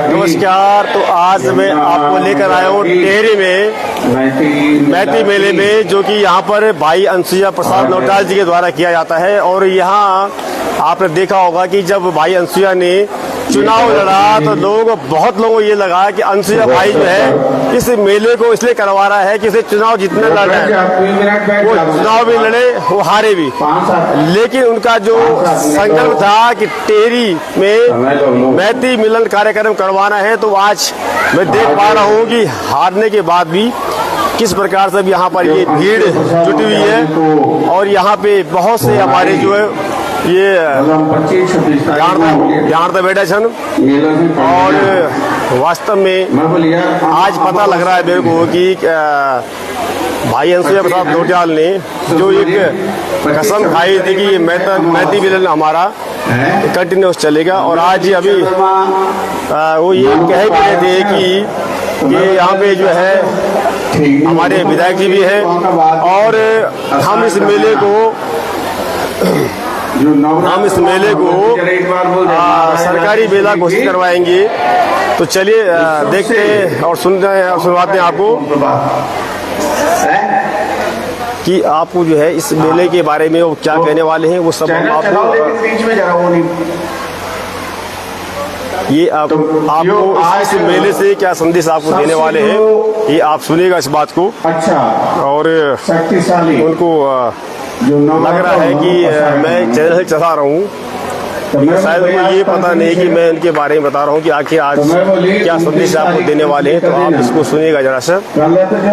नमस्कार। तो आज मैं आपको लेकर आया हूँ टेहरी में मैती मेले में, जो कि यहाँ पर भाई अंसुया प्रसाद नौटाल जी के द्वारा किया जाता है। और यहाँ आपने देखा होगा कि जब भाई अंसुया ने चुनाव लड़ा तो बहुत लोगों को ये लगा कि अंसुया भाई जो है इस मेले को इसलिए करवा रहा है कि इसे चुनाव जितने लड़ रहे हैं, वो चुनाव भी लड़े, वो हारे भी। लेकिन उनका जो संकल्प था कि टेहरी में मैती मिलन कार्यक्रम करवाना है, तो आज मैं देख पा रहा हूँ कि हारने के बाद भी किस प्रकार से यहाँ पर ये भीड़ जुटी हुई है। और यहाँ पे बहुत से हमारे जो है ये यहाँ बैठे छन। और वास्तव में आज पता लग रहा है मेरे को कि भाई अंसुया प्रसाद नौटियाल ने जो एक कसम खाई थी कि ये मैती मिलन हमारा कंटिन्यूस चलेगा। और आज अभी वो ये कह भी रहे थे कि ये यहाँ पे जो है हमारे विधायक जी भी हैं और हम इस मेले को सरकारी मेला घोषित करवाएंगे। तो चलिए देखते हैं और सुनवाते हैं आपको कि आपको जो है इस मेले के बारे में वो क्या कहने वाले हैं, वो सब आपको ये आपको इस मेले से क्या संदेश आपको देने वाले हैं, ये आप सुनिएगा इस बात को। अच्छा, और उनको लग रहा है कि मैं चैनल चला रहा हूँ, शायद उनको ये पता नहीं कि मैं इनके बारे में बता रहा हूँ कि आखिर आज क्या संदेश आपको देने वाले हैं। तो आप इसको सुनिएगा जरा सा।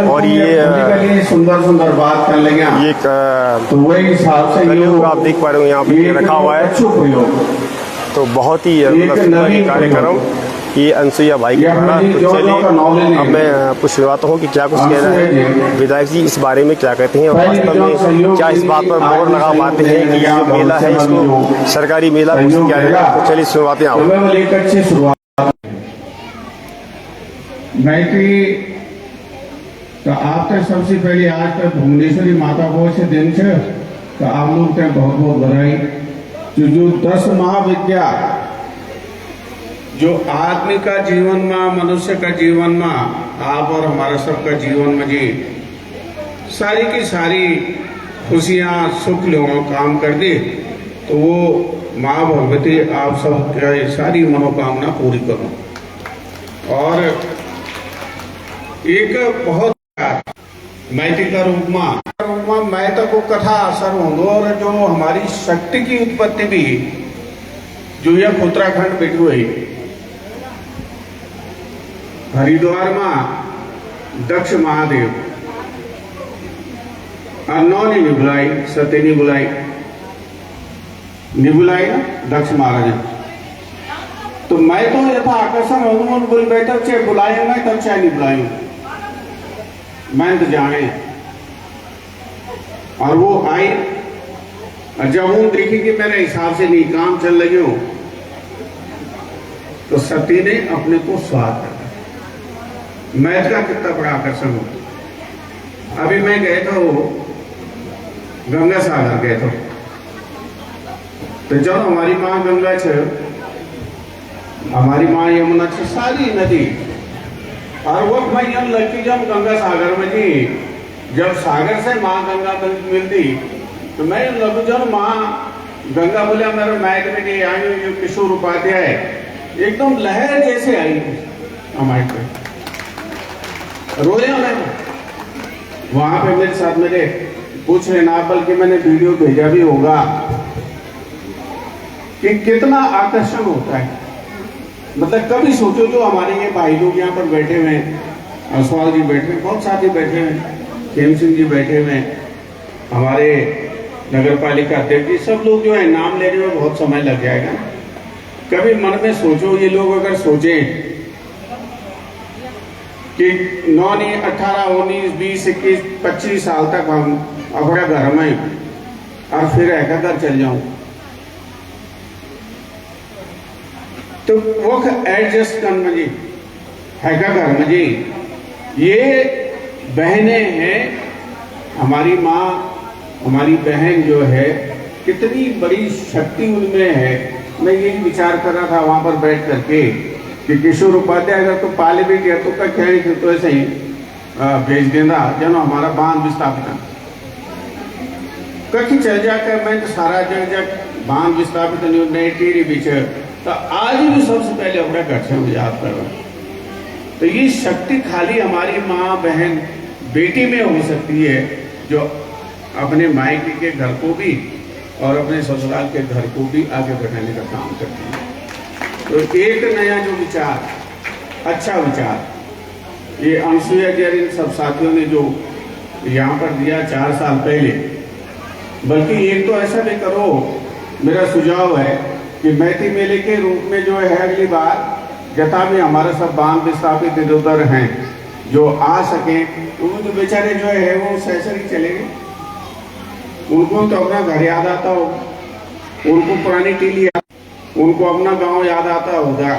और ये सुंदर बात कर लेंगे, ये तो वही हिसाब से आप देख पा रहे हो यहाँ पे रखा हुआ है। तो बहुत ही कार्यक्रम ये अंसुया भाई के द्वारा। तो चलिए अब मैं कुछ शुरुआत हूँ कि क्या कुछ कहना है विधायक जी इस बारे में, क्या कहते हैं और वास्तव में क्या इस बात पर मोहर लगा पाते हैं कि ये जो मेला है इसको सरकारी मेला घोषित किया जाएगा। तो चलिए शुरुआतें आओ। आप तक सबसे पहले आज तक भुवनेश्वरी माता को से दिन से तो आप लोग का बहुत बहुत बधाई। जो 10 महाविद्या जो आदमी का जीवन में, मनुष्य का जीवन में, आप और हमारा सबका जीवन में जी सारी की सारी खुशियां सुख लोगों काम कर दी, तो वो माँ भगवती आप सब की सारी मनोकामना पूरी करो। और एक बहुत मैती का रूप में मैता को कथा असर होंगे। और जो हमारी शक्ति की उत्पत्ति भी जो यह उत्तराखंड बैठी हुई हरिद्वार में दक्ष महादेव नौनी निबुलाई सत्य निबुलाई ना दक्ष महाराज। तो मैं तो यथा आकर्षण हनुमान बोल बैठा चाहे बुलाए मैं तब चाहे नहीं बुलाई, मैं तो जाने। और वो आई जब वो देखी कि मेरे हिसाब से नहीं काम चल रही हो, तो सती ने अपने को स्वाद कर मैथ का कितना बड़ा आकर्षण हो। अभी मैं गया था वो गंगा सागर गया था, तो जब हमारी माँ गंगा छ, हमारी माँ यमुना छ, सारी नदी। और वो मैं यम लड़की जब गंगा सागर में जी, जब सागर से माँ गंगा मिलती तो मैं लगू जब माँ गंगा बोलिया मेरे मैट में नहीं आई, किशोर उपाध्याय एकदम लहर जैसे आई हमारे पे, रोया मैं। वहां पे मेरे साथ मेरे पूछ रहे ना, बल्कि मैंने वीडियो भेजा भी होगा कि कितना आकर्षण होता है। मतलब कभी सोचो जो हमारे ये भाई लोग यहाँ पर बैठे हुए हैं, असवाल जी बैठे हैं, बहुत साथी बैठे हैं, खेम सिंह जी बैठे हुए हैं, हमारे नगर पालिका अध्यक्ष जी, सब लोग जो है नाम लेने में बहुत समय लग जाएगा। कभी मन में सोचो ये लोग अगर सोचें कि 9, 18, 19, 20, 21, 25 साल तक हम अपने घर में और फिर रहकर घर चल जाऊं, तो वो एडजस्ट करना जी है का घर में जी। ये बहनें हैं, हमारी माँ हमारी बहन जो है कितनी बड़ी शक्ति उनमें है मैं यही विचार कर रहा था वहां पर बैठ करके कि किशोर उपाध्याय अगर तो पाले भी गया तो का क्या है तो ऐसे ही भेज देना जनो हमारा बांध विस्थापित कखी चल जाकर मैं तो सारा जग बांध विस्थापित नई टीरी बीच तो आज भी सबसे पहले अपने घर से याद कर रहा। तो ये शक्ति खाली हमारी माँ बहन बेटी में हो सकती है जो अपने मायके के घर को भी और अपने ससुराल के घर को भी आगे बढ़ाने का काम करती है। तो एक नया जो विचार, अच्छा विचार ये अनसुईया जी इन सब साथियों ने जो यहाँ पर दिया 4 साल पहले, बल्कि एक तो ऐसा भी करो, मेरा सुझाव है कि मैती मेले के रूप में जो है अगली बार जता भी हमारा सब बांध विस्थापित इधर उधर हैं जो आ सके तो वो तो बेचारे जो है वो सहसर ही चले गए, उनको तो अपना घर याद आता हो, उनको पुरानी टीली, उनको अपना गांव याद आता होगा,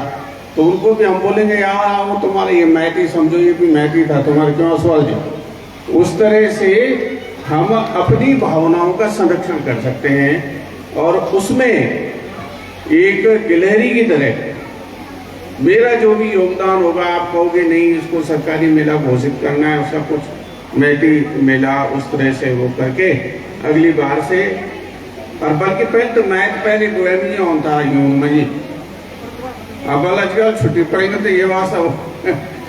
तो उनको भी हम बोलेंगे यार आओ तुम्हारे ये मैटी समझो ये भी मैटी था तुम्हारे क्यों सवाल जो। उस तरह से हम अपनी भावनाओं का संरक्षण कर सकते हैं और उसमें एक गिलहरी की तरह मेरा जो भी योगदान होगा, आप कहोगे नहीं इसको सरकारी मेला घोषित करना है, उसका कुछ मैटी मेला उस तरह से वो करके अगली बार से, और बल्कि पहले तो मैच पहले गोया नहीं होता यूं मजी अब आजकल छुट्टी पड़ेगी तो ये वास्ता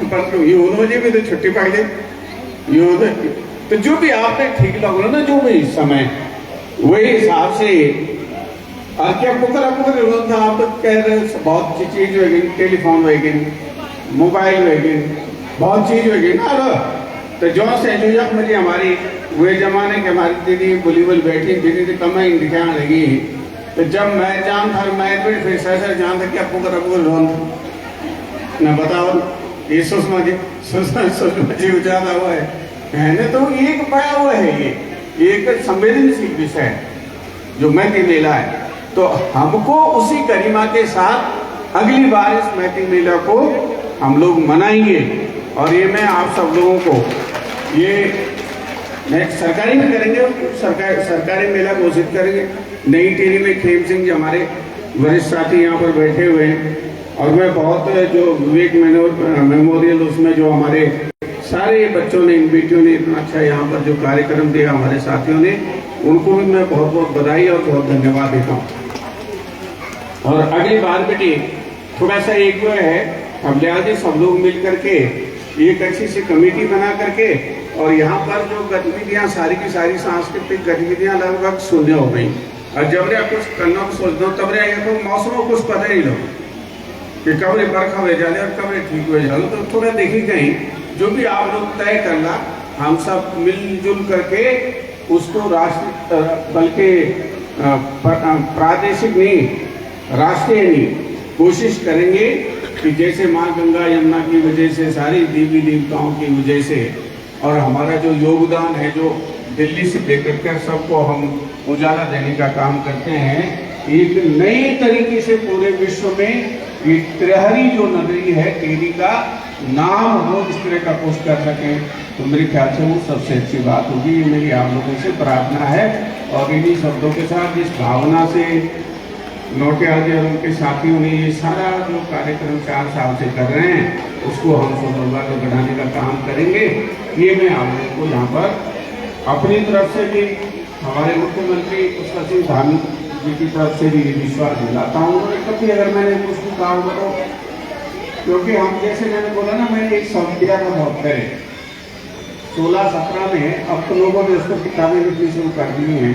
पर यूं मुझे भी तो छुट्टी पड़ गई यूं तो जो भी आपने ठीक लगा ना जो भी समय वही हिसाब से और क्या पुकरा था आप तो कह रहे बहुत सी चीज होगी, टेलीफोन होगी, मोबाइल होगी, बहुत चीज होगी ना। तो जो से जो जब मुझे हमारी वे जमाने के हमारी दीदी बुलीबुल बैठी दीदी तो कम ही दिखाने लगी, तो जब मैं जान था मैं फिर सर जान था क्या पुकरा रोन न बताओ ये सुषमा जी उजाला हुआ है तो एक बड़ा हुआ है ये एक संवेदनशील विषय जो मैती मेला है। तो हमको उसी गरिमा के साथ अगली बार इस मैती मेला को हम लोग मनाएंगे और ये मैं आप सब लोगों को ये सरकारी में करेंगे, सरकारी मेला घोषित करेंगे। नई टेरी में खेम सिंह जी हमारे वरिष्ठ साथी यहाँ पर बैठे हुए हैं और मैं बहुत जो विवेक मेमोरियल उसमें जो हमारे सारे बच्चों ने इन बेटियों ने इतना अच्छा यहाँ पर जो कार्यक्रम दिया हमारे साथियों ने, उनको भी मैं बहुत बहुत बधाई और बहुत धन्यवाद देता हूँ। और अगली बार बेटी थोड़ा सा एक वो है हम लिहाजे सब लोग मिल करके एक अच्छी सी कमेटी बना करके और यहाँ पर जो गतिविधियाँ सारी की सारी सांस्कृतिक गतिविधियाँ लगभग शून्य हो गई और जब रे कुछ करना सोच दो तब रे तो मौसम को कुछ पता ही लो कि कब रे बरखा हो जाए और कब रे ठीक हो जाए, तो थोड़ा देखी कहीं जो भी आप लोग तय करना हम सब मिलजुल करके उसको राष्ट्र बल्कि प्रादेशिक नहीं राष्ट्रीय नहीं कोशिश करेंगे कि जैसे माँ गंगा यमुना की वजह से सारी देवी देवताओं की वजह से और हमारा जो योगदान है जो दिल्ली से लेकर कर सबको हम उजाला देने का काम करते हैं, एक नए तरीके से पूरे विश्व में ये त्रिहरी जो नगरी है टेरी का नाम हो इस तरह का कुछ कर सके तो मेरे ख्याल से वो सबसे अच्छी बात होगी। ये मेरी आप लोगों से प्रार्थना है और इन्हीं शब्दों के साथ जिस भावना से नौटियाल जी और उनके साथियों ने ये सारा जो कार्यक्रम 4 साल से कर रहे हैं उसको हम सुगमता को बढ़ाने का काम करेंगे। ये मैं आप लोगों को यहाँ पर अपनी तरफ से भी हमारे मुख्यमंत्री पुष्कर सिंह धामी जी की तरफ से भी विश्वास दिलाता हूँ। कभी अगर मैंने कुछ भी कहा होगा तो क्योंकि हम जैसे मैंने बोला ना मैंने एक शब्द दिया था बहुत पहले 16-17 में, अब तो लोगों ने उसको किताबें लिखनी शुरू कर दी हैं।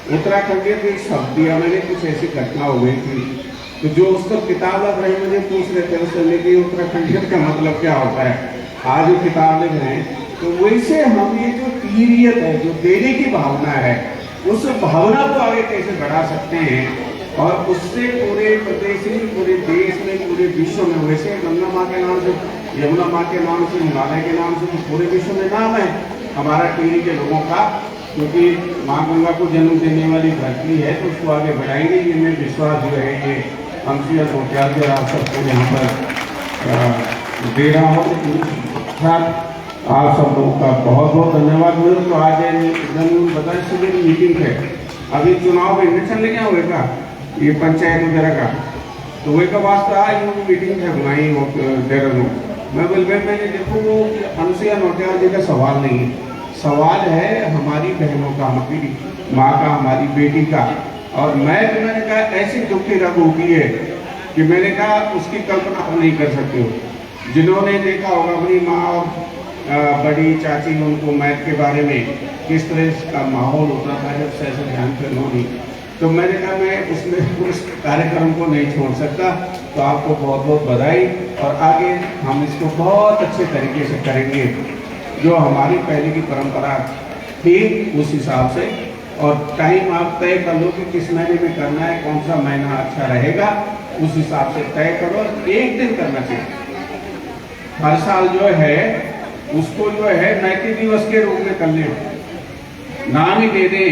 उत्तराखंड के एक शब्द दिया मैंने, कुछ ऐसी घटना हो गई थी तो जो उसको किताब लग रही मुझे पूछ रहे थे उससे लेके उत्तराखंड का मतलब क्या होता है, आज वो किताब लिख रहे हैं। तो वैसे हम ये जो तीरियत है जो देने की भावना है उस भावना को आगे कैसे बढ़ा सकते हैं और उससे पूरे प्रदेश में पूरे देश में पूरे विश्व में, वैसे गंगा माँ के नाम से यमुना माँ के नाम से हिमालय के नाम से तो पूरे विश्व में नाम है हमारा टेरी के लोगों का, क्योंकि माँ गंगा को जन्म देने वाली धरती है तो उसको आगे बढ़ाएंगे। ये मैं विश्वास जो है ये हमसे नौटियाल जी आप सबको यहाँ पर दे रहा हूँ। आप सब लोगों का बहुत बहुत धन्यवाद। तो आज बता शिविर मीटिंग है, अभी चुनाव में इलेक्शन लेके होगा ये पंचायत वगैरह का। तो वही का वास्ता यूँ मीटिंग है बुलाई देहरादून। मैं बोल भाई मैंने देखो वो अनुसुईया नौटियाल जी का सवाल नहीं है, सवाल है हमारी बहनों का, हमारी माँ का, हमारी बेटी का। और मैंने कहा ऐसी दुखी रग होगी है कि मैंने कहा उसकी कल्पना आप नहीं कर सकते हो। जिन्होंने देखा होगा अपनी माँ और बड़ी चाची उनको मैथ के बारे में किस तरह का माहौल होता था जब सैसे ध्यान पे लोनी, तो मैंने कहा मैं उसमें उस कार्यक्रम को नहीं छोड़ सकता। तो आपको बहुत बहुत बधाई, और आगे हम इसको बहुत अच्छे तरीके से करेंगे जो हमारी पहले की परंपरा थी उस हिसाब से। और टाइम आप तय कर लो कि किस महीने में करना है, कौन सा महीना अच्छा रहेगा, उस हिसाब से तय करो। एक दिन करना चाहिए हर साल जो है उसको जो है मैत्री दिवस के रूप में कर लें, नाम ही दे दें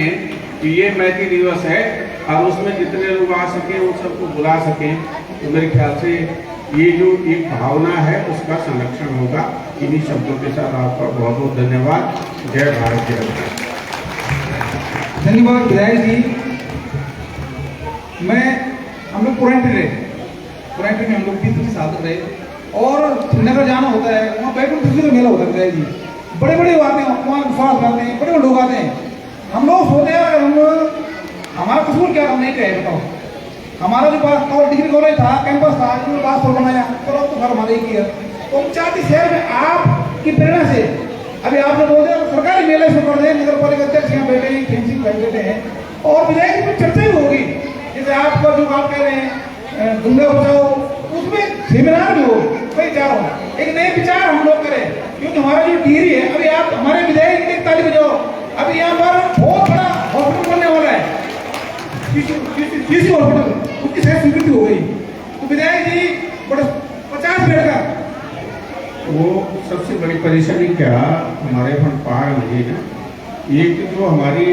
कि ये मैत्री दिवस है और उसमें जितने लोग आ सके वो सबको बुला सकें। तो मेरे ख्याल से ये जो एक भावना है उसका संरक्षण होगा। इन्हीं शब्दों के साथ आपका बहुत बहुत धन्यवाद। जय भारत जय भारत। धन्यवाद विधायक जी। हम लोग पुरानी में हम लोग 20 साल तक रहे, और श्रीनगर जाना होता है, वहाँ बैकुंठ का मेला होता है विधायक जी। बड़े बड़े आते हैं वहाँ, विश्वास करते हैं, बड़े बड़े लोग आते हैं। हम लोग सोते हैं अगर हम हमारा कसूर क्या, हम नहीं कहे बताओ। हमारा जो पास और डिग्री कॉलेज था, कैंपस था, जो पास पर बनाया, तो अब तो घर हमारे ही किया। तो हम चाहते शहर में आपकी प्रेरणा से, अभी आप जो बोलते हैं सरकारी मेले शुरू कर दें, नगर पालिका अध्यक्ष यहाँ बैठे हैं, फेंसिंग बैठे हैं, और विधायक जी में चर्चा भी होगी। जैसे आपका जो आप कह रहे हैं गंगा बचाओ, उसमें सेमिनार भी हो, मैं चाह रहा हूँ एक नए विचार हम लोग करें, क्योंकि हमारा जो डिग्री है, अभी आप हमारे विधायक की ताली बजाओ। अभी यहाँ पर बहुत बड़ा हॉस्पिटल बनने वाला है, हॉस्पिटल, उसकी शायद स्वीकृति हो गई। तो विधायक जी बड़ा 50 बेड का, वो सबसे बड़ी परेशानी क्या हमारे फंड पार नहीं है। एक जो हमारी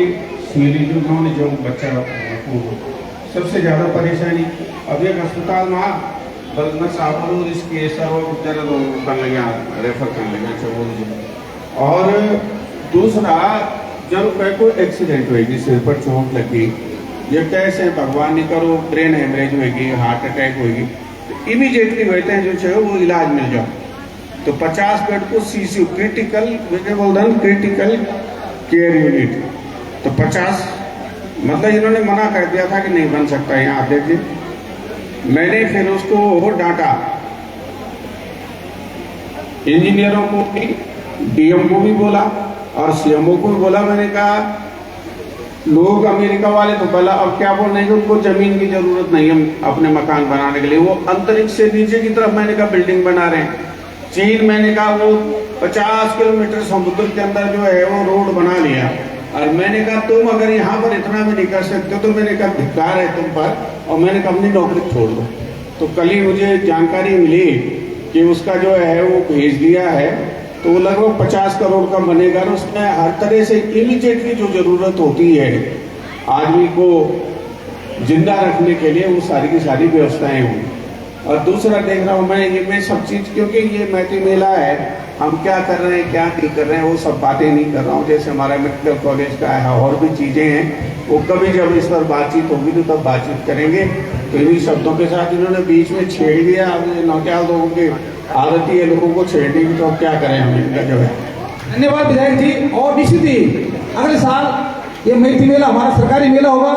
मेरी जो गाँव ने जो बच्चा को सबसे ज़्यादा परेशानी, अब एक अस्पताल में बल्कि साहब इसके सब जरा कर लगे रेफर कर लगे। और दूसरा जब कोई एक्सीडेंट होगी, सिर पर चोट लगी, ये कैसे भगवान नहीं करो ब्रेन हेमरेज होगी, हार्ट अटैक होगी, तो इमीडिएटली बैठते हैं जो चाहिए वो इलाज मिल जाओ। तो 50 बेड को सीसी क्रिटिकल केयर यूनिट, तो 50 मतलब इन्होंने मना कर दिया था कि नहीं बन सकता यहाँ अध्यक्ष जी। मैंने फिर उसको डांटा, इंजीनियरों को भी, डीएम को भी बोला और सीएमओ को भी बोला। मैंने कहा लोग अमेरिका वाले तो बोला अब क्या बोल रहे हैं, उनको जमीन की जरूरत नहीं है अपने मकान बनाने के लिए, वो अंतरिक्ष से नीचे की तरफ मैंने कहा बिल्डिंग बना रहे हैं। चीन मैंने कहा वो 50 किलोमीटर समुद्र के अंदर जो है वो रोड बना लिया, और मैंने कहा तुम अगर यहाँ पर इतना भी नहीं कर सकते तो मैंने कहा धिक्कार है तुम पर, और मैंने कहा अपनी नौकरी छोड़ दो। तो कल ही मुझे जानकारी मिली कि उसका जो है वो भेज दिया है, तो वो लगभग 50 करोड़ का बनेगा। और उसमें हर तरह से इमीडिएटली जो जरूरत होती है आदमी को जिंदा रखने के लिए, वो सारी की सारी व्यवस्थाएं होंगी। और दूसरा देख रहा हूँ मैं सब चीज, क्योंकि ये मैत्री मेला है, हम क्या कर रहे हैं क्या नहीं कर रहे हैं वो सब बातें नहीं कर रहा हूँ। जैसे हमारा मेडिकल कॉलेज का है और भी चीजें हैं, वो कभी जब इस पर बातचीत होगी तो तब बातचीत करेंगे। तो इन्हीं शब्दों के साथ इन्होंने बीच में छेड़ दिया। अब नौटियाल लोगों की आदत ही है लोगों को छेड़ने की, तो अब क्या करें हम इनका जो है। धन्यवाद विधायक जी। और निश्चित ही अगले साल ये मैत्री मेला हमारा सरकारी मेला होगा,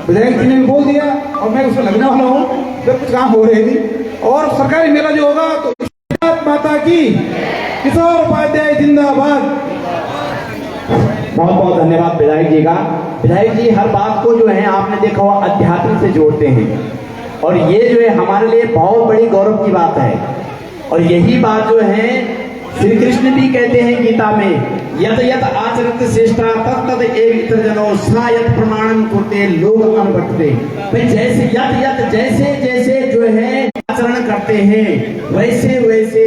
विधायक जी ने भी बोल दिया, और मैं उसमें लगने वाला हूँ जब कुछ काम हो रहे थी। और सरकारी मेला जो होगा तो माता की, किशोर उपाध्याय जिंदाबाद। बहुत बहुत धन्यवाद विधायक जी का। विधायक जी हर बात को जो है आपने देखा हुआ अध्यात्म से जोड़ते हैं, और ये जो है हमारे लिए बहुत बड़ी गौरव की बात है। और यही बात जो है श्री कृष्ण भी कहते हैं गीता में, यत यत आचरत श्रेष्ठा तत्तद एव इतर जनो सा यत प्रमाणम कुर्ते लोग अनबटते। भाई जैसे यत यत जैसे जैसे जो है आचरण करते हैं वैसे वैसे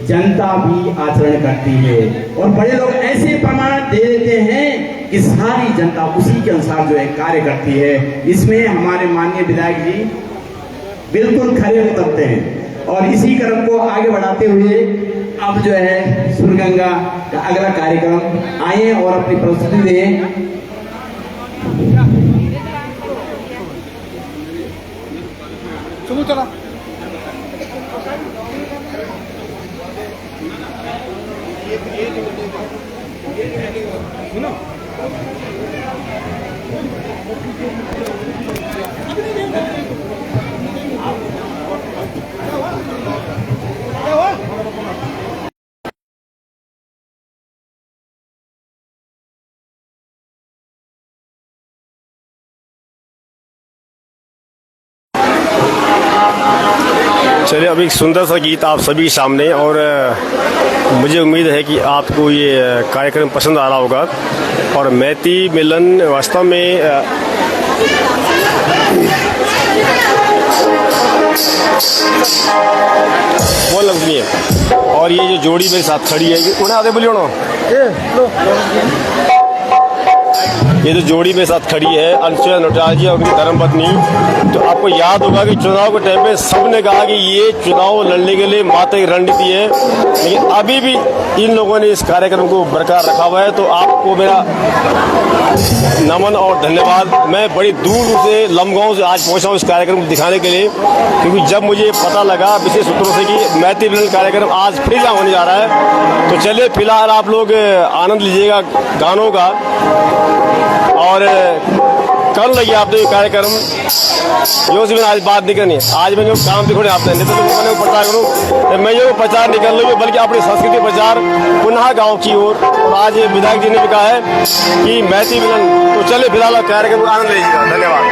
जनता भी आचरण करती है, और बड़े लोग ऐसे प्रमाण दे देते हैं कि सारी जनता उसी के अनुसार जो है कार्य करती है। इसमें हमारे माननीय विधायक जी बिल्कुल खरे उतरते हैं। और इसी क्रम को आगे बढ़ाते हुए अब जो है सुरगंगा का अगला कार्यक्रम आए और अपनी प्रस्तुति दें। चलो चला सुनो चलिए अब एक सुंदर सा गीत आप सभी के सामने, और मुझे उम्मीद है कि आपको ये कार्यक्रम पसंद आ रहा होगा। और मैती मिलन वास्तव में वो लफ्ज़ नहीं है। और ये जो जोड़ी मेरे साथ खड़ी है, उन्हें आधे बोलियो ना, ये जो जोड़ी मेरे साथ खड़ी है अनुसुईया नौटियाल जी और उनकी धर्मपत्नी, तो आपको याद होगा कि चुनाव के टाइम पे सबने कहा कि ये चुनाव लड़ने के लिए माता की रणनीति है, लेकिन अभी भी इन लोगों ने इस कार्यक्रम को बरकरार रखा हुआ है। तो आपको मेरा नमन और धन्यवाद। मैं बड़ी दूर से लमगांव से आज पहुंचा हूं इस कार्यक्रम को दिखाने के लिए, क्योंकि जब मुझे पता लगा विशेष सूत्रों से कि मैती मिलन कार्यक्रम आज फिर यहाँ होने जा रहा है, तो चलिए फिलहाल आप लोग आनंद लीजिएगा गानों का, और कर लगी आपने ये कार्यक्रम यो से मैंने आज बात नहीं करनी है। आज मैं जो काम दिखोने आपने नहीं तो मैंने प्रचार करूँ, मैं ये प्रचार नहीं कर लूँगी, बल्कि अपनी संस्कृति प्रचार पुनः गांव की ओर। और आज ये विधायक जी ने भी कहा है कि मैती मिलन, तो चलिए फिलहाल कार्यक्रम का आनंद लीजिएगा। धन्यवाद।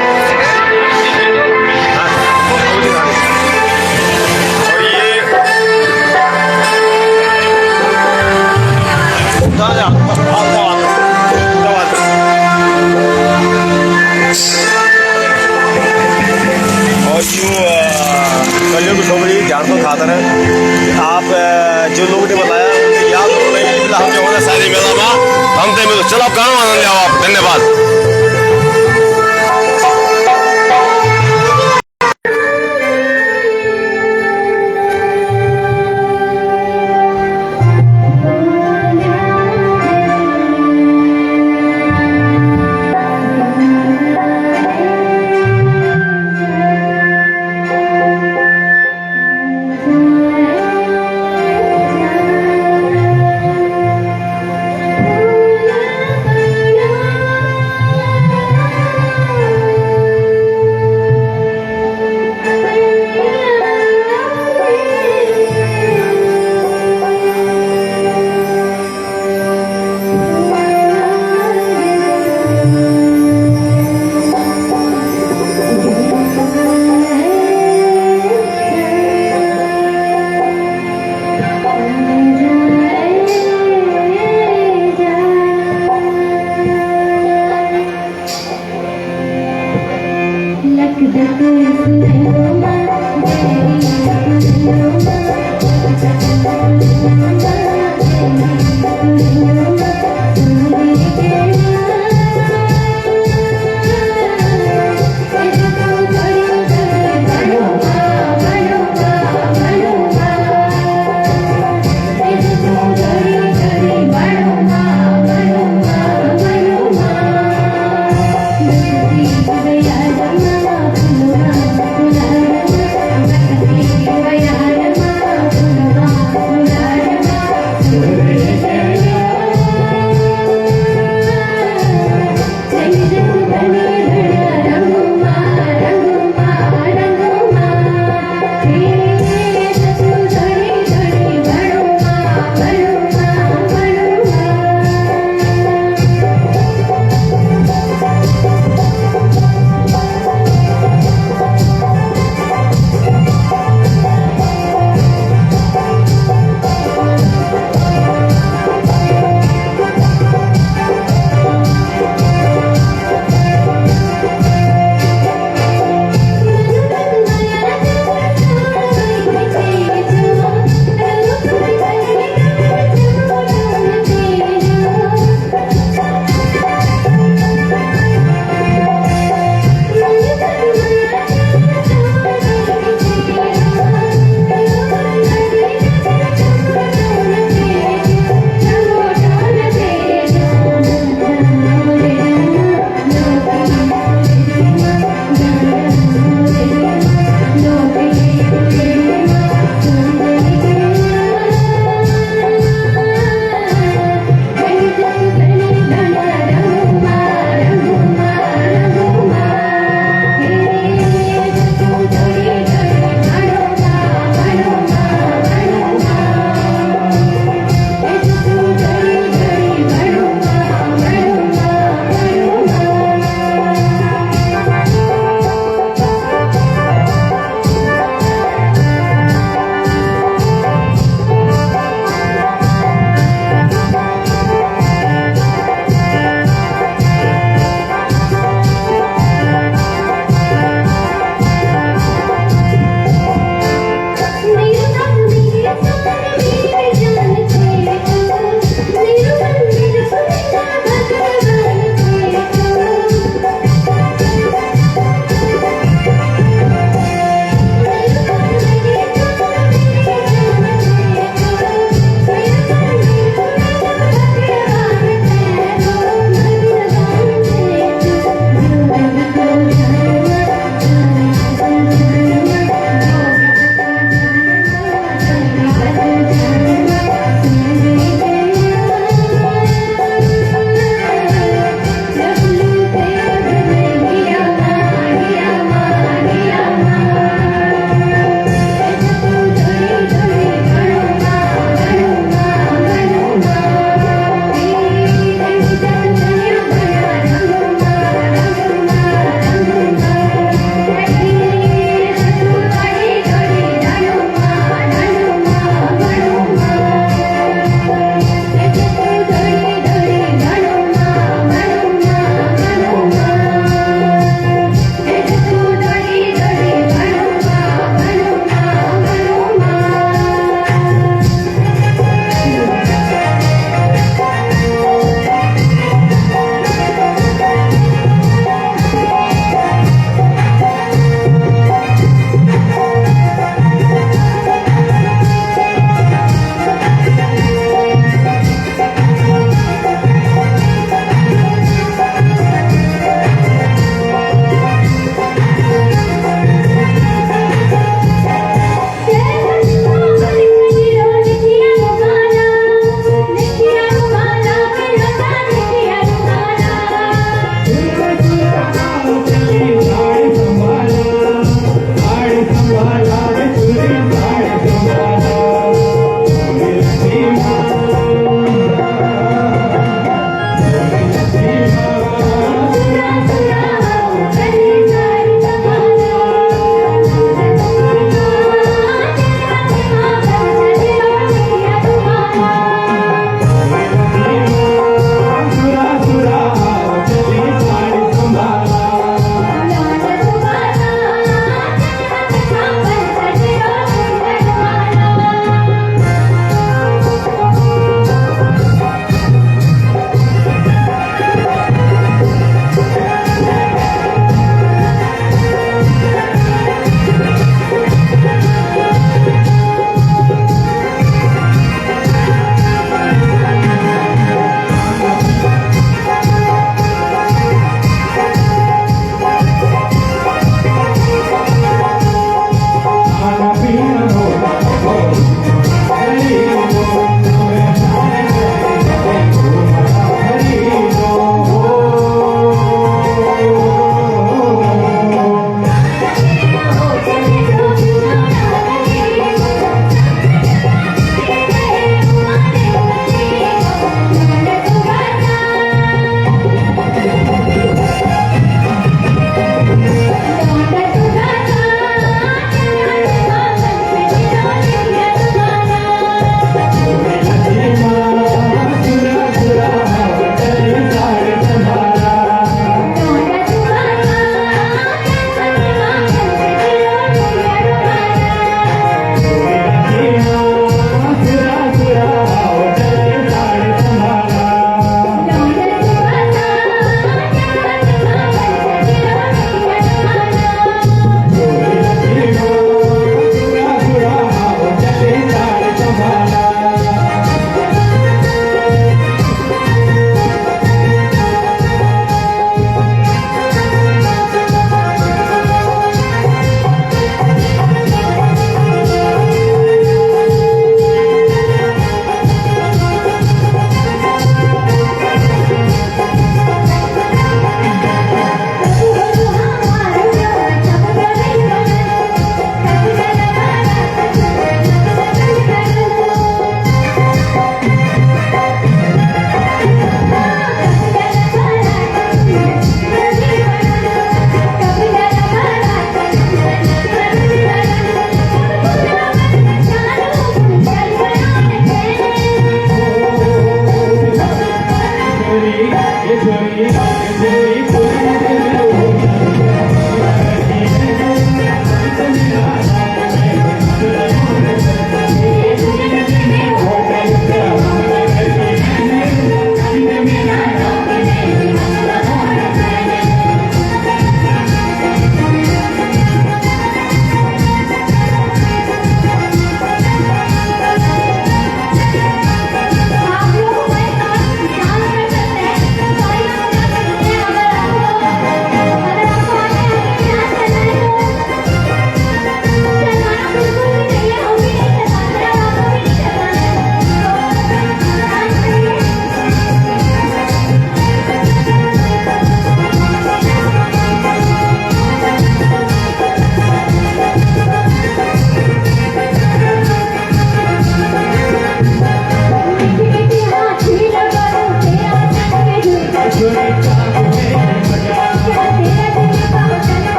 और यूँ खबरी ध्यान तो खातर है आप जो लोगों ने बताया उनकी याद हो रही है हम जो होना सारी मेला में हम दे मिलो। चलो काम आनंद लिया आप। धन्यवाद।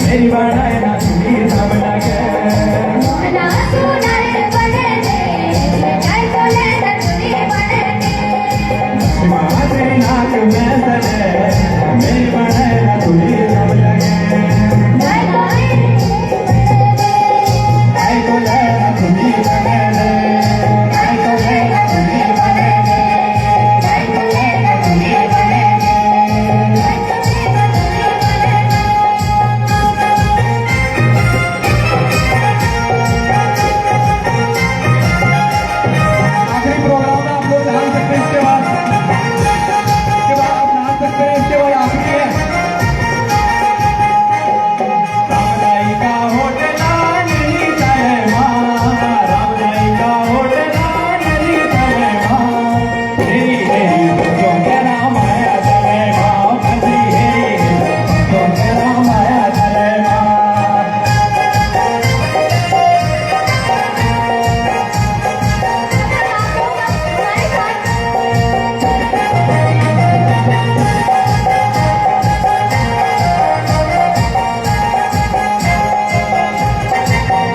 मेरी बढ़ाए ना तुम्ही सब लगे मोहना सुंदर बने दे जय बोले न तुझे बने दे माते नाक में सजे मेरी बढ़ाए ना तुम्ही सब लगे जय बोले जय बोले ना तुम्ही बने दे जय बोले ना तुम्ही बने दे जय बोले न तुझे बने दे जय बोले न तुझे बने आखिरी प्रोग्राम में आप लोग डांस सकते हैं। इसके बाद आप नाच सकते हैं। इसके बाद आखिरी है। रामदाई का होटला नहीं चले मां रामदाई का होटला नहीं चले मां हेरी हेरी बच्चों के नाम आया चले मां बंदी हेरी हेरी बच्चों के नाम आया चले मां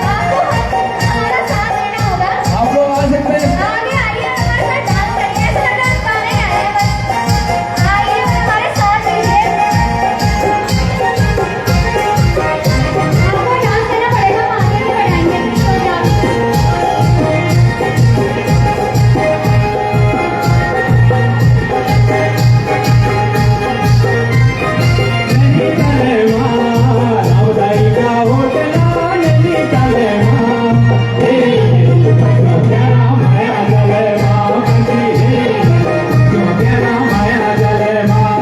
हमारा साथ देना होगा। आप लोग आ सकते हैं। आगे आइए हमारे साथ डांस करिए। ऐसा डांस गाने आए बस आइए और हमारे साथ दीजिए। आपको डांस करना पड़ेगा। हम आगे भी बढ़ाएंगे। नहीं चले मां रामदाई का होटला नहीं चले मां हेरी हेरी बच्चों के नाम आया चले मां बंदी हेरी हेरी बच्चों के नाम आया चले मां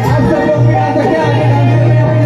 आप सब लोग भी आ सकते हैं। आगे डांस करने अपनी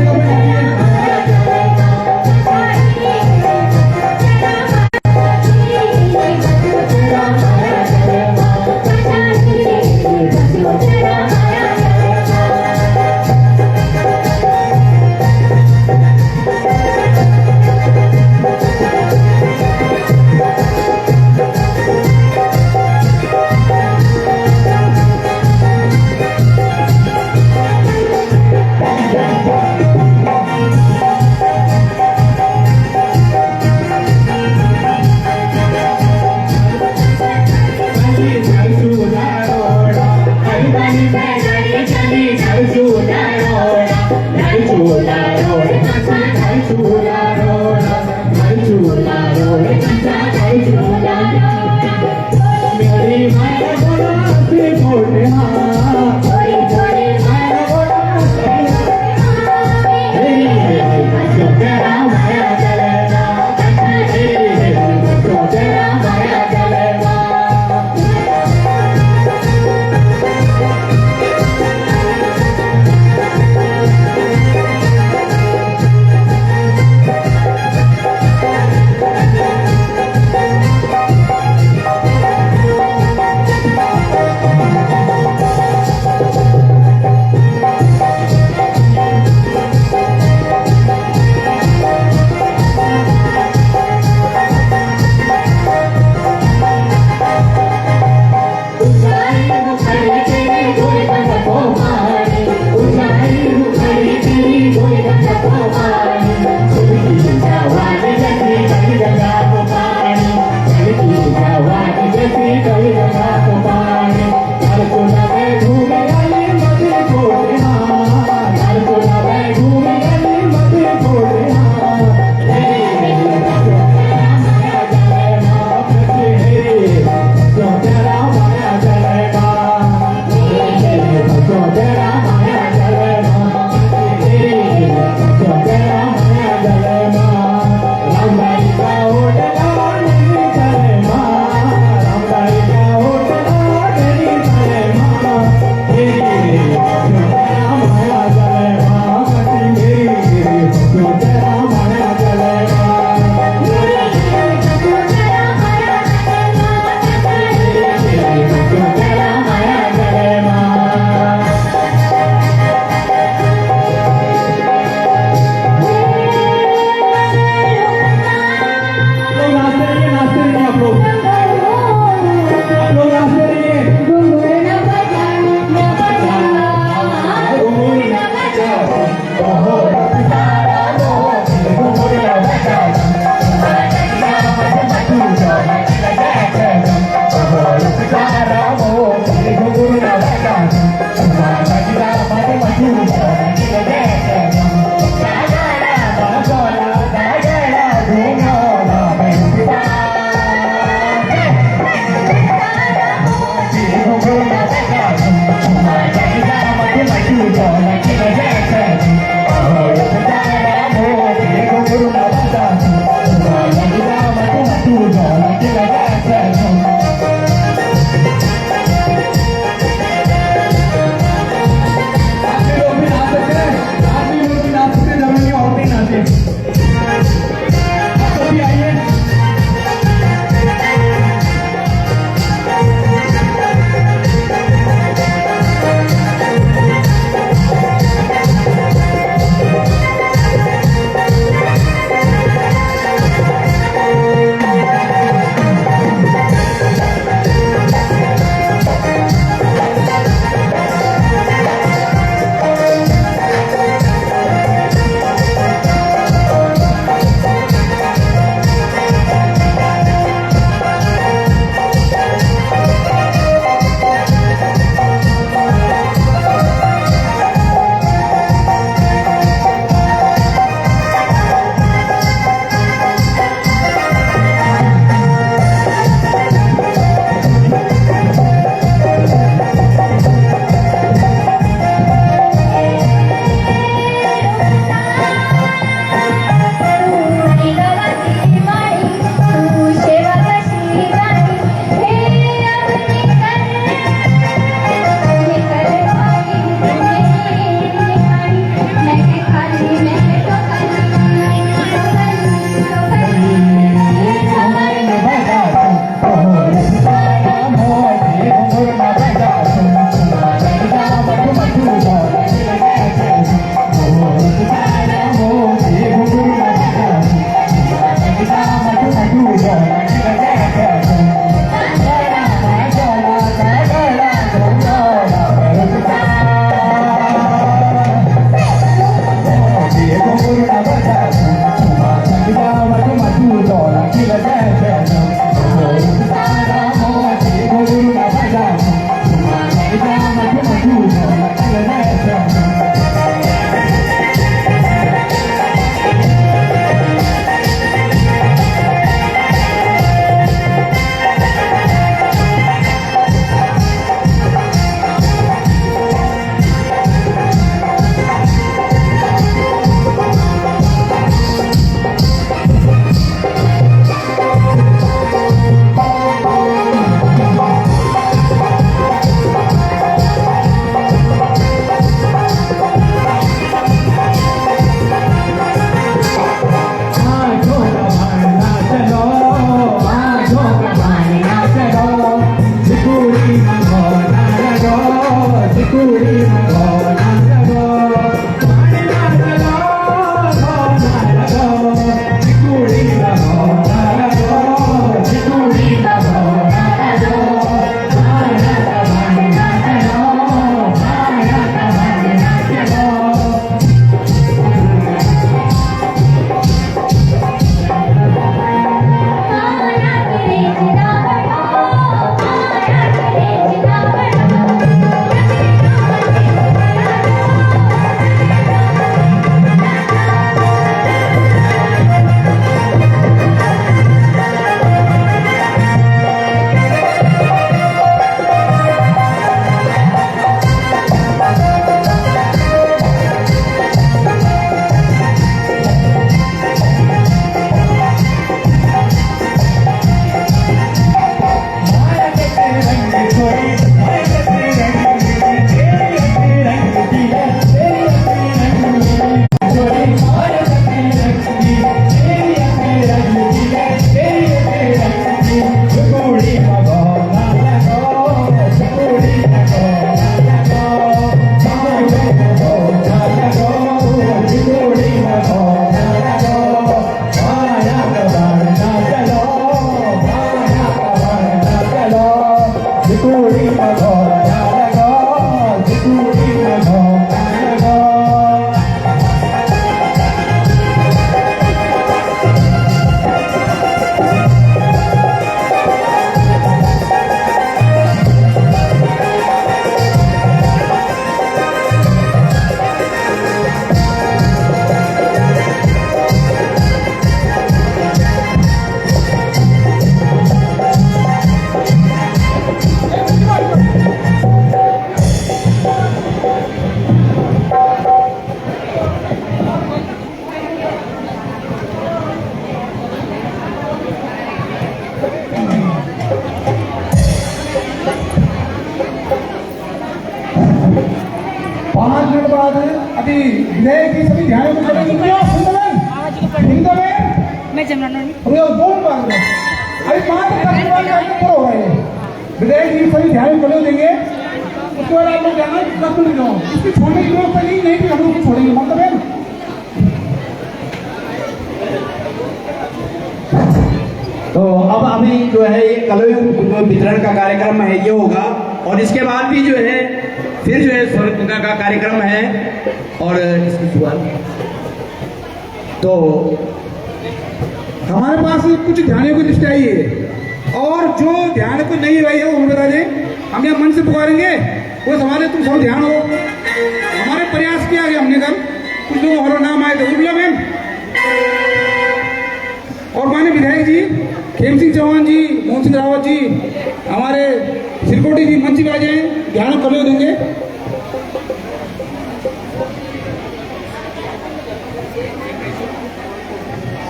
जगह पे विधायक जी सभी ध्यान में खड़े होंगे और मैं जमनानी बोल पा रहे अभी 5 तक हो रहा है। विधायक जी सभी ध्यान में खड़े देंगे, उसके बाद आप लोग जाना 10 मिनट जाओ, इसकी छोड़ने की व्यवस्था नहीं कि हम लोग छोड़ेंगे, मतलब है। तो अब अभी जो है ये कलयुग वितरण का कार्यक्रम है ये होगा, और इसके बाद भी जो है फिर जो है स्वर्ग का कार्यक्रम है। और इसकी शुरुआत तो हमारे पास कुछ ध्यानों की लिस्ट आई है, और जो ध्यान को नहीं आई है वो हमें बता दें, हम यहाँ मन से पुकारेंगे, वो हमारे तुम सब ध्यान हो। हमारे प्रयास किया गया हमने कल, कुछ लोग हमारा नाम आए थे उर्मिला मैम और माननीय विधायक जी खेम सिंह चौहान जी, मोहन सिंह रावत जी, हमारे सिरकोटी जी मंच पे आ जाए, ध्यान कल देंगे।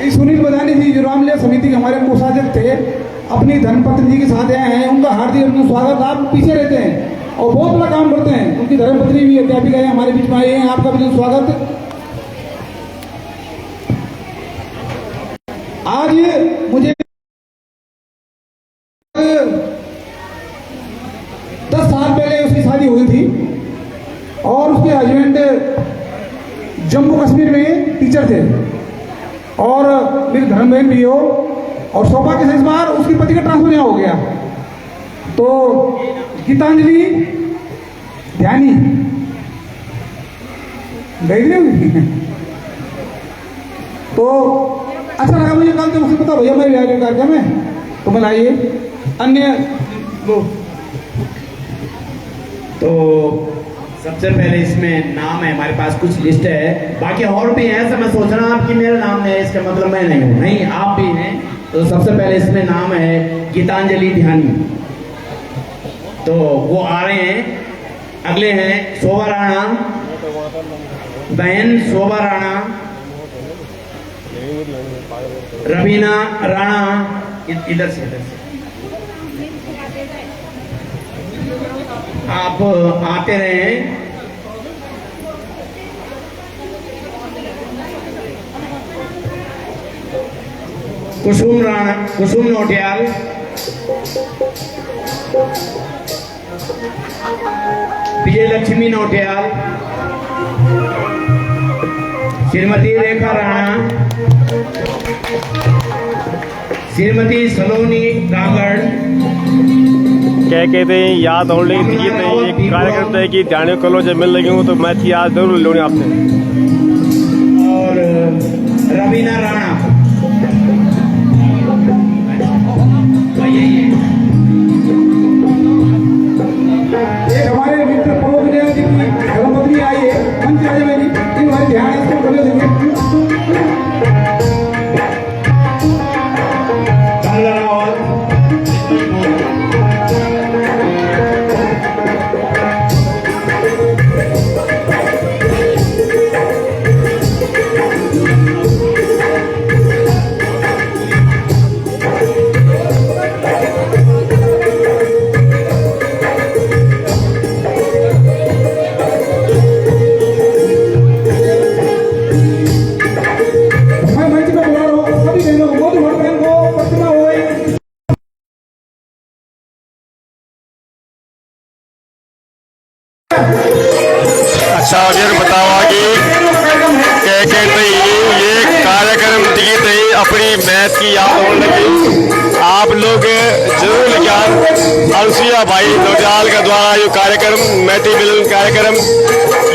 सुनील बदानी जी जो रामलीला समिति के हमारे कोषाध्यक्ष थे, अपनी धर्मपत्नी जी के साथ आए हैं, उनका हार्दिक अपना स्वागत। आप पीछे रहते हैं और बहुत बड़ा काम करते हैं, उनकी धर्मपत्नी भी अध्यापिका है, हमारे बीच में आए हैं, आपका भी स्वागत। आज मुझे 10 साल पहले उसकी शादी हुई थी और उसके हस्बैंड जम्मू कश्मीर में टीचर थे और मेरी धर्म बहन भी हो, और सौभाग्य से इस बार उसके पति का ट्रांसफर यहाँ हो गया। तो गीतांजलि ध्यानी देख रहे हो तो अच्छा लगा मुझे कल, तो मुझे पता भैया मैं विवाह कार्यक्रम है तो मैं लाइए अन्य लोग। तो सबसे पहले इसमें नाम है, हमारे पास कुछ लिस्ट है, बाकी और भी है। मैं सोच रहा हूँ कि मेरा नाम है, इसका मतलब मैं नहीं हूँ, नहीं आप भी हैं। तो सबसे पहले इसमें नाम है गीतांजलि ध्यानी, तो वो आ रहे हैं। अगले हैं शोभा राणा, बहन शोभा राणा, रवीना राणा, इधर से आप आते रहे। कुसुम राणा, कुसुम नोटियाल, विजय लक्ष्मी नोटियाल, श्रीमती रेखा राणा, श्रीमती सलोनी रागड़। क्या कहते हैं याद और लेकिन ये नहीं एक कार्यक्रम है कि ध्यान कलो जब मिल लगी हूँ तो मैं याद जरूर लूँगी आपसे। और रवीना राणा एक हमारे मित्र प्रमोद जी की धर्मपत्नी आई है, मंच आ जाए मेरी, इन हमारे ध्यान है इसको कल देंगे। अच्छा अगर बतावा कि क्या कहते ये कार्यक्रम दिखते अपनी मैथ की याद होने लगी। आप लोग जरूर लिखा अलसिया भाई नौटियाल का द्वारा ये कार्यक्रम मैथी मिलन कार्यक्रम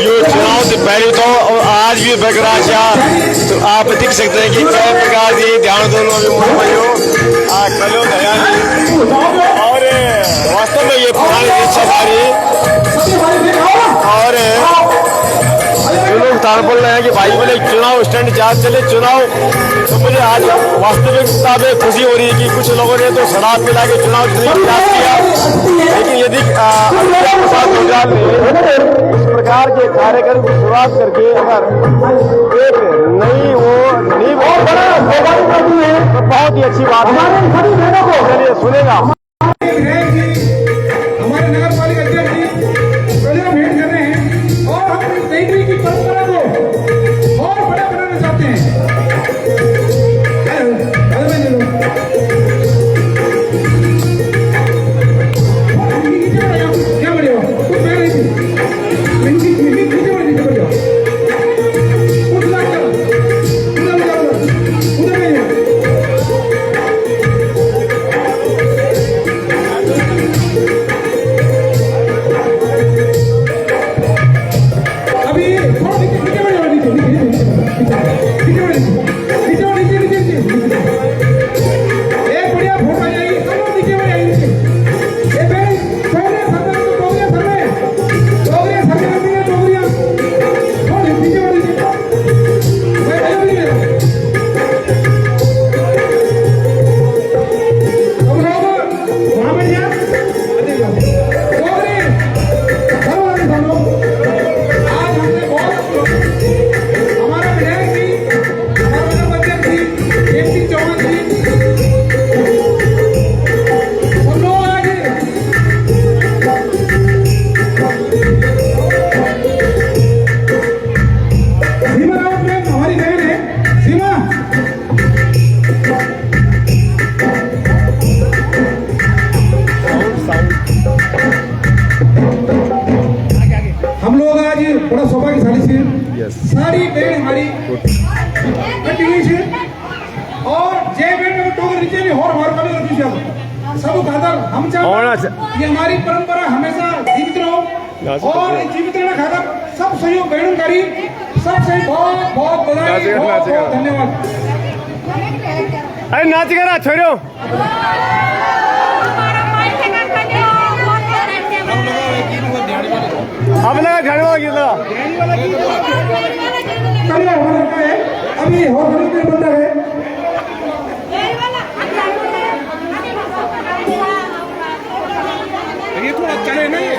ये चुनाव से पहले तो और आज भी बरकरार था, तो आप देख सकते हैं कि किस प्रकार से ध्यान दोनों कलो और वास्तव में ये पुरानी इच्छा हमारी और जो लोग तार बोल रहे हैं कि भाई बोले चुनाव स्टैंड जहाँ चले चुनाव, तो मुझे आज वास्तविकता में खुशी हो रही है कि कुछ लोगों ने तो शराब पिला के चुनाव जीतने का प्रयास किया, लेकिन यदि प्रसाद नौटियाल ने इस प्रकार के कार्यक्रम की शुरुआत करके अगर एक नई वो नींव तो बहुत ही अच्छी बात है। चलिए सुनेगा हमारे नगर पालिका अध्यक्ष जी भेंट कर रहे हैं और हम नई की परंपरा को के लिए और हमारे कभी रखी सब खातर हम होना चाहते ये हमारी परंपरा हमेशा जीवित रहो और जीवित रहने खातर सब सहयोग बहन करी सबसे बहुत बहुत बधाई बहुत बहुत धन्यवाद। अरे नाच करा छोड़ो अब लगा ध्यान वाला गीत लगा कल हमारा का है अभी और बड़ी बंदा है ये थोड़ा चले नहीं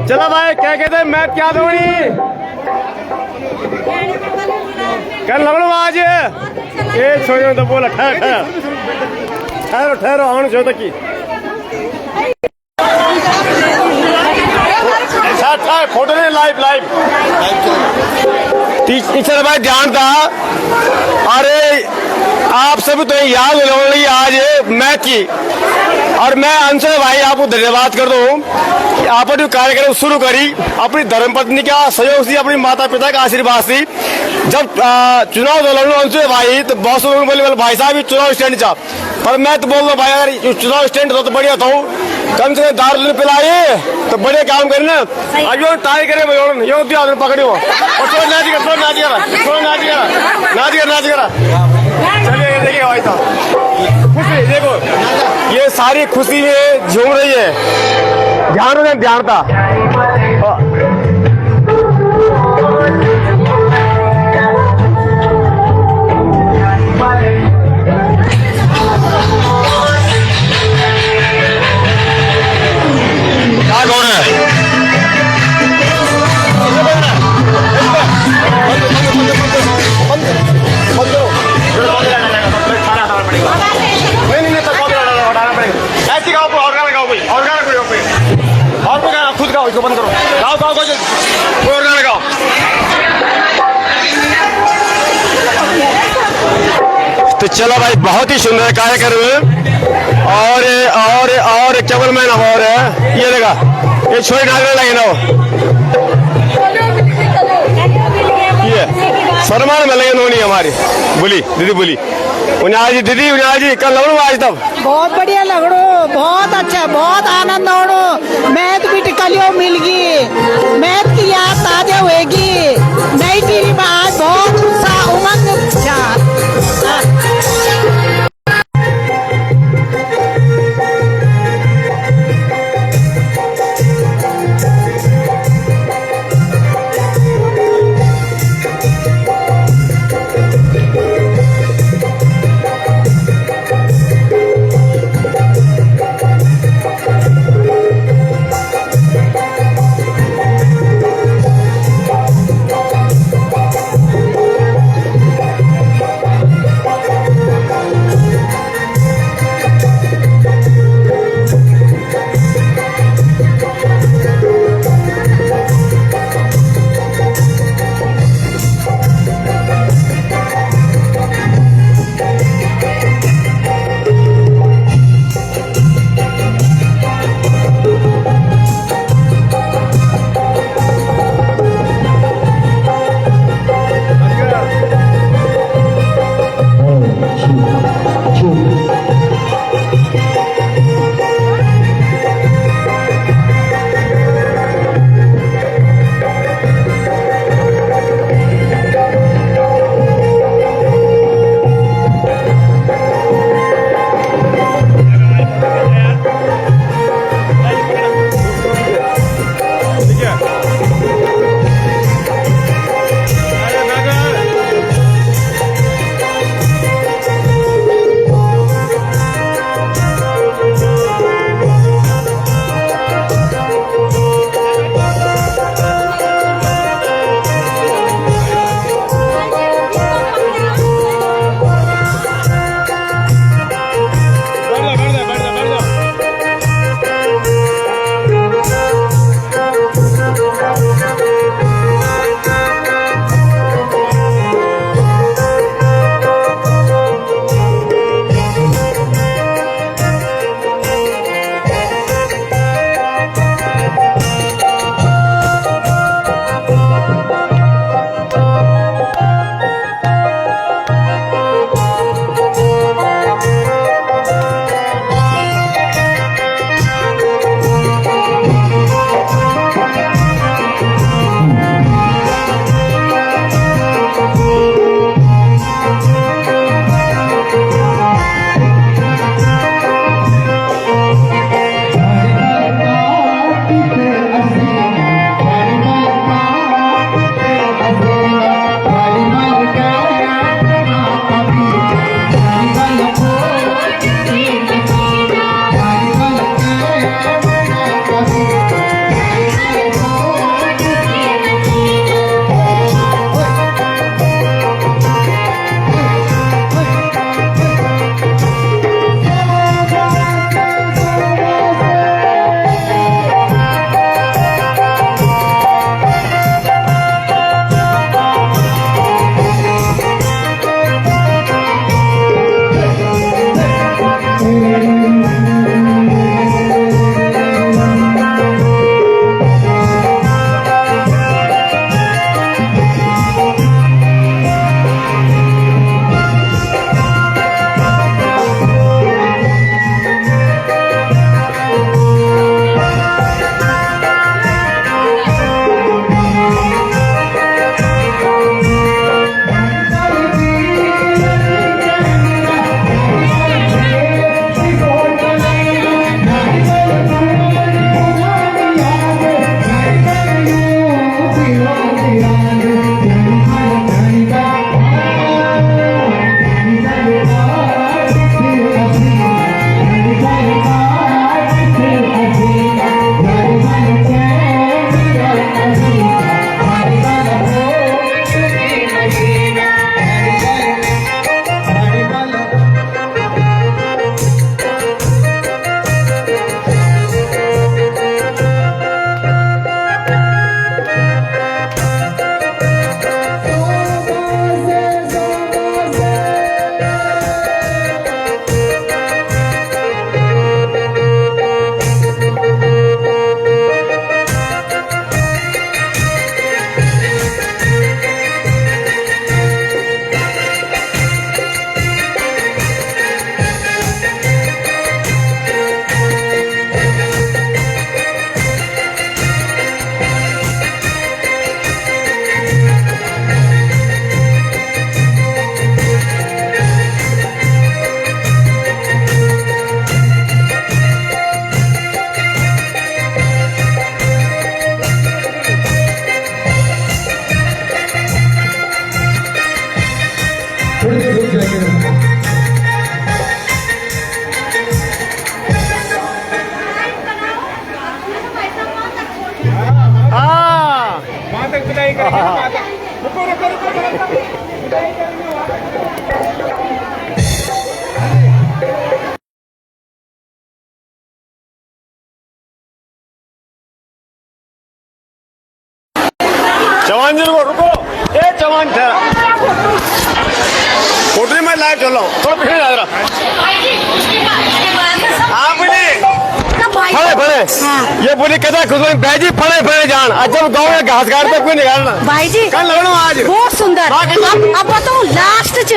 चलो भाई क्या कहते हैं मैच क्या दोगी कल लगलो आज ये छोड़ो तो बोला ठहरो ठहरो आने छो तक की फोटो नहीं लाइव लाइव टीचर भाई ध्यान था अरे आप सभी तो याद हो रही आज मैच की और मैं अंशुल भाई आपको धन्यवाद कर दूं कि आपने जो कार्यक्रम शुरू करी अपनी धर्मपत्नी का सहयोग से अपनी माता पिता का आशीर्वाद से जब चुनाव लड़ो अंशुल भाई तो बहुत से लोग बोले भाई साहब चुनाव स्टैंड था पर मैं तो बोल रहा भाई अगर चुनाव स्टैंड तो बढ़िया था कम से कम दारू पिलाए तो बढ़िया काम करे ना अब यो ट्राई करे यो पकड़ियो और थोड़ा नाच करा चलिए देखिए भाई साहब खुशी देखो ये सारी खुशी में झूम रही है ध्यान था क्या कौन है ऐसी गाओ और गाना गाओ भाई और गाना कोई और कोई गाना खुद गाओ इसको बंद करो गाओ कोई और गाना गाओ तो चलो भाई बहुत ही सुंदर कार्यक्रम और केवल मैन और ये लगा ये छोटे नागरे लगे ना ये शर्मा में लगे नोनी हमारी बोली दीदी बोली उन्याल जी कल लगड़ू आज तब बहुत बढ़िया लगड़ो बहुत अच्छा बहुत आनंद होड़ो मैथ भी टिकलियो मिल गई मैथ की याद ताजा होगी नई पीढ़ी में आज बहुत उत्साह उमंग था विदाई करेंगे। रुको रुको रुको विदाई करेंगे। चौहान जी रुको, ए चौहान ठहरा, फोटो में लाइव चल रहा हूँ, थोड़ा पीछे जा रहा। हाँ बोलिए, फड़े फड़े, ये बोली कहता खुश भाईजी फड़े फड़े जान। जब गाँव में घास काटते कोई निकालना भाई जी कल लगना आज बहुत सुंदर। अब बताऊं लास्ट च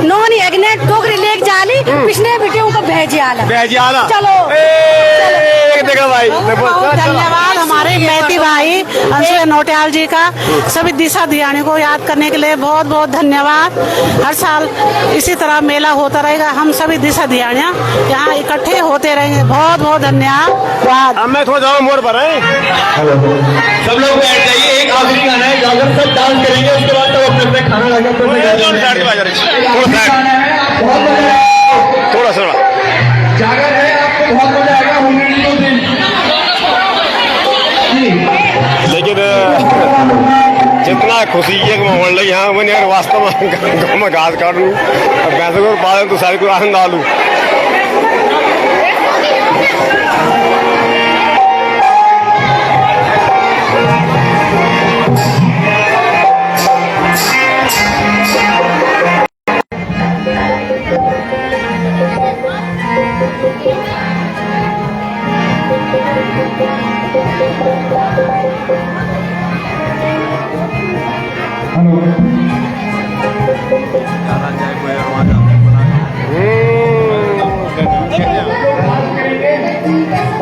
नोनी एग्ने टोकरी लेके जाली पिछले बेटियों को भेजे आला चलो देखा भाई। धन्यवाद हमारे मैती भाई अंशुल नौटियाल जी का। सभी दिशा दियानी को याद करने के लिए बहुत बहुत धन्यवाद। हर साल इसी तरह मेला होता रहेगा, हम सभी दिशा दियानियाँ यहाँ इकट्ठे होते रहेंगे। बहुत बहुत धन्यवाद। अब मैं थोड़ा जाऊँ मोड़ पर है। सब लोग बैठ जाइए, एक आखिरी गाना है, जाकर सब डांस करेंगे, उसके बाद तब अपने अपने खाना लाकर थोड़ा सा जागर है, आपको बहुत मजा आएगा। लेकिन जितना खुशी है माहौल लगी यहाँ मैंने अगर वास्तव में गाँव में घास काट लूँ भैंसों को पालन तो सारी को आनंद आ लूँ। हेलो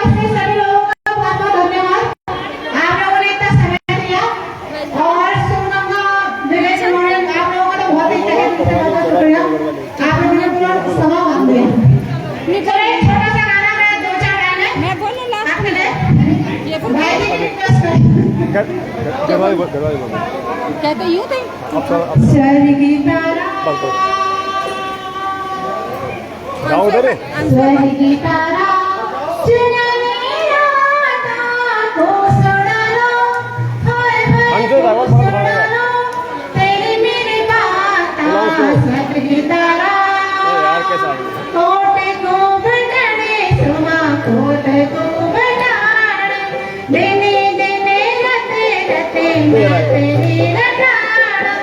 उपस्थित सभी लोगों का बहुत बहुत धन्यवाद। आप लोगों ने इतना समय दिया और सुगंगा विलेज मॉडल आप लोगों का तो बहुत ही तहे दिल से बहुत शुक्रिया। आप लोगों ने पूरा सभा बांध दिया। चलो एक छोटा सा गाना मैं 2-4 गाने मैं बोलूं ना आपने दे ये बोल भाई जी की रिक्वेस्ट है। कहते यूं थे स्वर्ग की तारा जाओ उधर स्वर्ग की तारा चुना मेरा को सोना लो हाय हाय सोना लो तेरी मेरी बात स्वर्ग की तारा यार कैसा कोटे को बटाने सुमा कोटे को बटाने देने देने रते रते मैं तेरी रटाना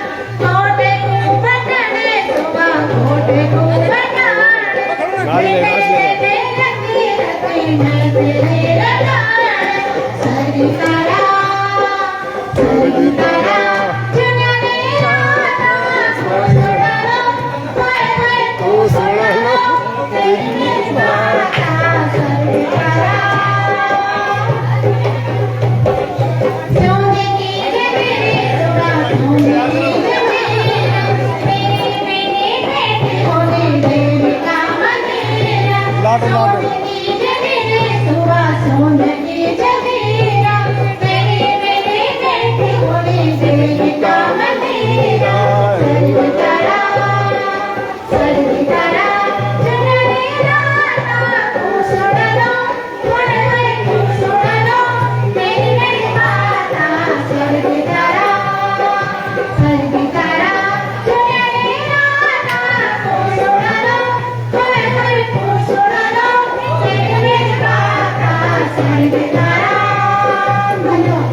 कोटे को बटाने सुमा कोटे को बटाने देने देने रते रते मैं तेरी रटाना स्वर्ग तारा चुना मेरा स्वर्ग तारा हाय हाय तू सोना लो तेरी मेरी बात स्वर्ग तारा सोने की जमीन सुना सोने की जमीन मेरी मेरी बेटी होने देवी का मंदिर सोने की जमीन सुना सोने की जमीन मेरी मेरी बेटी होने देवी का मंदिर स्वर्ग तारा चुना मेरा तू सोना लो हाय हाय तू सोना लो तेरी मेरी बात स्वर्ग तारा चुना मेरा तू सोना लो हाय हाय तू सोना लो तेरी मेरी बात स्वर्ग तारा धन्यवाद।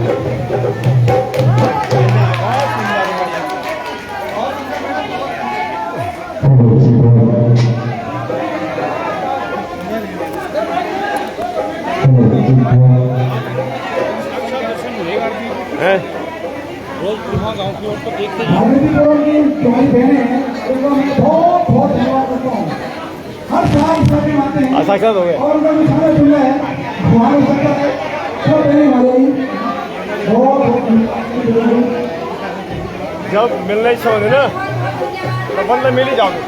हैं राजनीति फोरम की तुम्हारी बहनें हैं उनको मैं बहुत बहुत धन्यवाद करता हूँ। हर साल सभी आते हैं साक्षात हो गए और उनका जो सारा चुना है हमारे सरकार है सब देने वाले हैं। बहुत बहुत जब मिलने से होने ना तो बंदे मिल ही जाओगे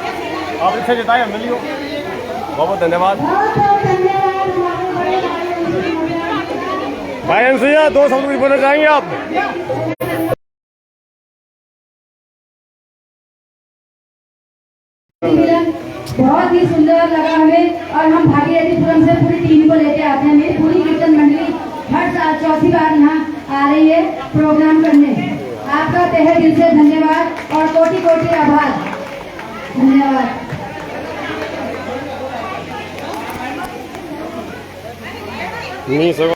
आप इच्छा जताए मिलियो बहुत बहुत धन्यवाद भाई अनसुईया 2 शब्द कुछ बोलना चाहेंगे आप बहुत ही सुंदर लगा हमें और हम भागीरथीपुरम से पूरी टीम को लेके आते हैं। मेरी पूरी कीर्तन मंडली हर साल चौथी बार यहाँ आ रही है प्रोग्राम करने। आपका तहे दिल से धन्यवाद और कोटि कोटि आभार। धन्यवाद। नहीं सर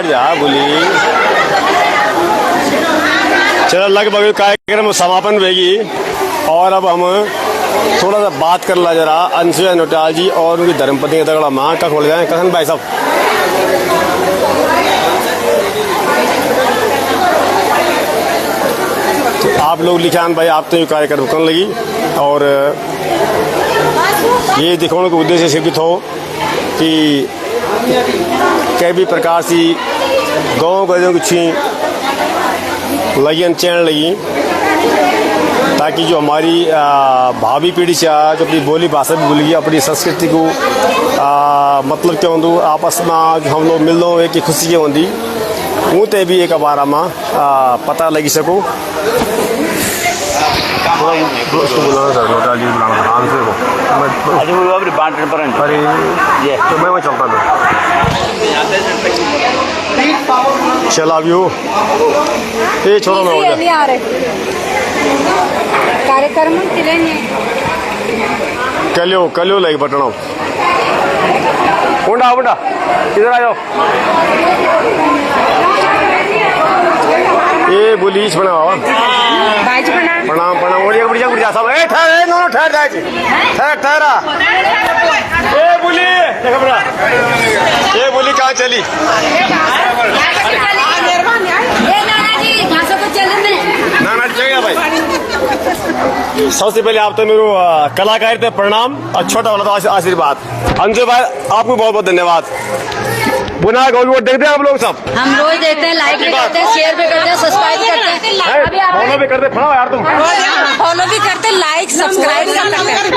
जा बोली चलो लगभग कार्यक्रम समापन होगी और अब हम थोड़ा सा बात कर ला जरा अनसुईया नौटियाल जी और उनकी धर्मपत्नी तगड़ा माँ का खोल जाए कथन भाई साहब तो आप लोग लिखान भाई आप तो ये कार्यक्रम करने लगी और ये दिखाने का उद्देश्य सिद्ध हो कि कई भी प्रकार से गाँव गजों की छी लगन चैन लगी ताकि जो हमारी भावी पीढ़ी से जो अपनी बोली भाषा भी भूल गई अपनी संस्कृति को मतलब क्या होंदू आपस में जो हम लोग मिल लो एक खुशी क्या होंगी वो ते भी एक बार में पता लगी सको उसको बुलाना सर नौटियाल जी बुलाना आंसर को अरे तो मैं वहाँ चलता था चल अब यो ये छोड़ो मैं हो गया आ रहे कार्यक्रम कलियो लगी बटना उंडा उंडा इधर आ जाओ ये बोलीच बना बाज बना प्रणाम प्रणाम बढ़िया बढ़िया बढ़िया सब ए ठहर दोनों ठहर जाए ठहर ठहरा ए बोली देखो बड़ा ये बोली कहाँ चली ना ना चलेगा भाई। सबसे पहले आप तो मेरे कलाकार थे प्रणाम और छोटा वाला तो आशीर्वाद। अंजू भाई आपको बहुत बहुत धन्यवाद। पुनः गौरव देखते हैं आप लोग सब हम रोज देखते हैं, लाइक भी करते हैं, शेयर भी करते हैं, सब्सक्राइब भी करते हैं, अभी आप फॉलो भी करते फड़ाओ यार तुम फॉलो भी करते हैं, लाइक सब्सक्राइब भी करते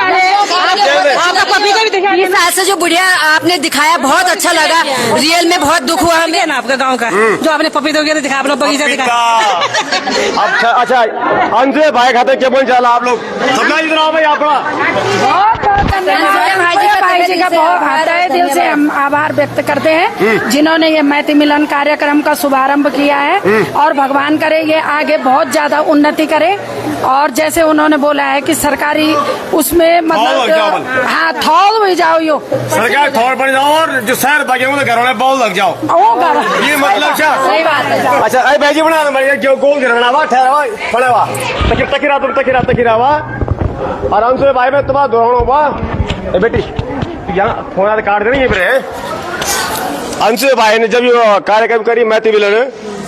हैं। आपका पपीता भी देखा 20 साल से जो बुढ़िया आपने दिखाया बहुत अच्छा लगा, रियल में बहुत दुख हुआ हमें ना आपका गाँव का जो आपने पपीता वगैरह दिखाया, अपना बगीचा दिखाया। अच्छा अच्छा अंजू भाई खाते क्या बोल चला आप लोग सबका इधर आओ भाई आपका भाई जी का बहुत तहे दिल से हम आभार व्यक्त करते हैं जिन्होंने ये मैती मिलन कार्यक्रम का शुभारंभ किया है और भगवान करे ये आगे बहुत ज्यादा उन्नति करे। और जैसे उन्होंने बोला है कि सरकारी उसमें मतलब हाँ थौल भी जाओ यो सरकार थोड़ पड़ जाओ और जो शहर बाकी वो घरों में बॉल लग जाओ ये मतलब क्या सही बात है। अच्छा अरे भाई जी बना क्यों गोल घर बनावा ठहरावा पड़ेवा तकीरा तुम तकीरावा और अंशु भाई में तुम्हारा दोहराना हुआ बेटी यहाँ फोन काट देनी है अंशु भाई ने जब ये कार्यक्रम करी मैती मिलन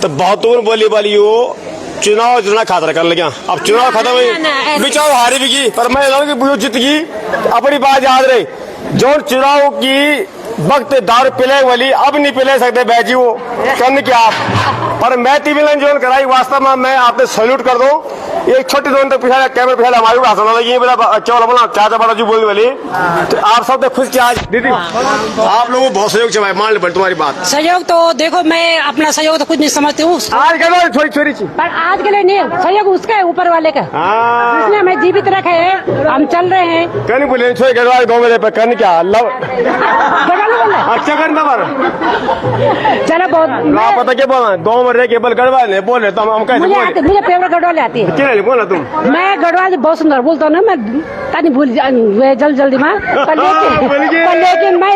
तो बहुत बोली वाली वो चुनाव जुना खातर कर लगे। अब चुनाव खत्म हुई बिचारो हारी भी की पर मैं जीत गई अपनी बात याद रही जो चुनाव की वक्त दारू पिले वाली अब नहीं पिले सकते बैजी वो करने की आप पर मैती मिलन जो कराई वास्तव में मैं आपने सैल्यूट कर दूं। एक छोटी दोन तक पिछले कैमरे पिछले हमारी को हंसना लगी बोला चौल बोला चाचा बड़ा जो बोलने वाली तो आप सब खुश क्या आज दीदी आप लोगों को बहुत सहयोग चाहिए मान लो तुम्हारी बात सहयोग तो देखो मैं अपना सहयोग तो कुछ नहीं समझती हूँ आज के लिए छोटी छोरी पर आज के लिए नहीं सहयोग उसका है ऊपर वाले का जिसने हमें जीवित रखे है हम चल रहे हैं कहनी बोले छोरी गढ़वाल गाँव में करने क्या अच्छा करना पर चलो बहुत पता क्या बोला गाँव में रह के बल गढ़वाल नहीं बोले तो हम कैसे मुझे पेपर गढ़वाल आती है बोला तुम मैं गढ़वाल बहुत सुंदर बोलता हूँ ना मैं तानी भूल जल्दी में लेकिन मैं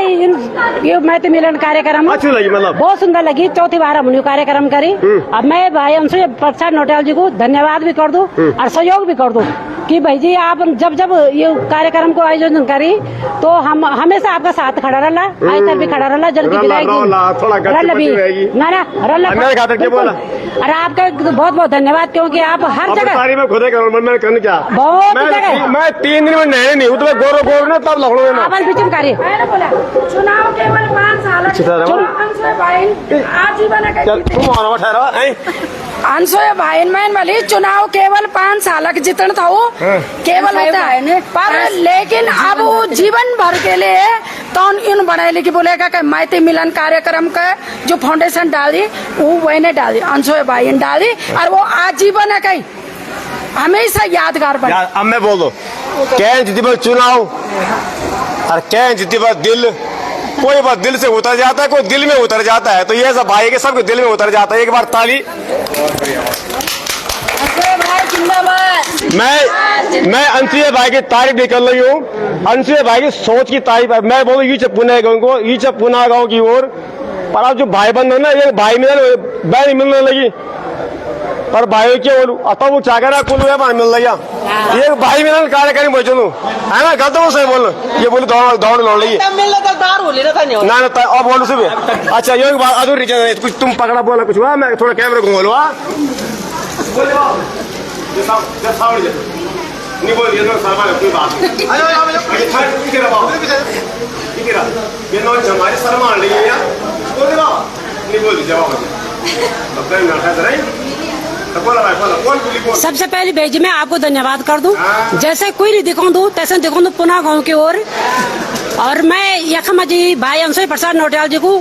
ये मैती मिलन कार्यक्रम अच्छी लगी मतलब बहुत सुंदर लगी। चौथी बार हमने कार्यक्रम करी। अब मैं भाई अंशु प्रसाद नोटियाल जी को धन्यवाद भी कर दूं और सहयोग भी कर दूं कि भाई जी आप जब जब ये कार्यक्रम को आयोजन करी तो हम हमेशा आपका साथ खड़ा रहा आज तक भी खड़ा रहा जल्दी और आपका बहुत बहुत धन्यवाद क्योंकि आप हर जगह खुद करने क्या बहुत जगह मैं 3 दिन में नए नहीं हूँ तो गोरो गोरो ना तब लखनऊ में आपन बिचम कार्य चुनाव केवल 5 साल अंशु भाई मैन वाली चुनाव केवल 5 साल जीतन था वो केवल होता है पर लेकिन अब वो जीवन भर के लिए तो इन बने की बोलेगा कि मैती मिलन कार्यक्रम का जो फाउंडेशन डाली वो वही डाली अंशु भाई ने डाली और वो आजीवन है कहीं हमेशा यादगार बने। अब मैं बोल दो क्या जीती बस चुनाव और क्या जीती बस दिल कोई बात दिल से उतर जाता है कोई दिल में उतर जाता है तो ये सब भाई के सबके दिल में उतर जाता है। एक बार ताली मैं अंशु भाई की तारीफ भी कर रही हूँ अंशु भाई की सोच की तारीफ मैं बोलूँ ये पुणे गाँव को ये पुना गाँव की ओर पर अब जो भाई बंद हो ना ये भाई बहन मिलने लगी पर भाई क्या बोलूँ अब वो चाकरा कुल मिल रही ये भाई मिलन कार्यक्रम बोलू है ना गलत हूँ सही बोल ये बोली दौड़ लौड़ रही है ना अब बोलो सुबह अच्छा ये बात अधूरी कुछ तुम पकड़ा बोला कुछ हुआ मैं थोड़ा कैमरे को बोलवा नहीं बोलिए तो कोई बात हमारी शर्मा रही है नहीं बोल जवाब सबसे पहले भेजी मैं आपको धन्यवाद कर दूं जैसे कोई नहीं दिखाऊं दूं तैसे दिखाऊं दूं पुनः गाँव की ओर और मैं यखमा जी भाई अंशु प्रसाद नोटियाल जी को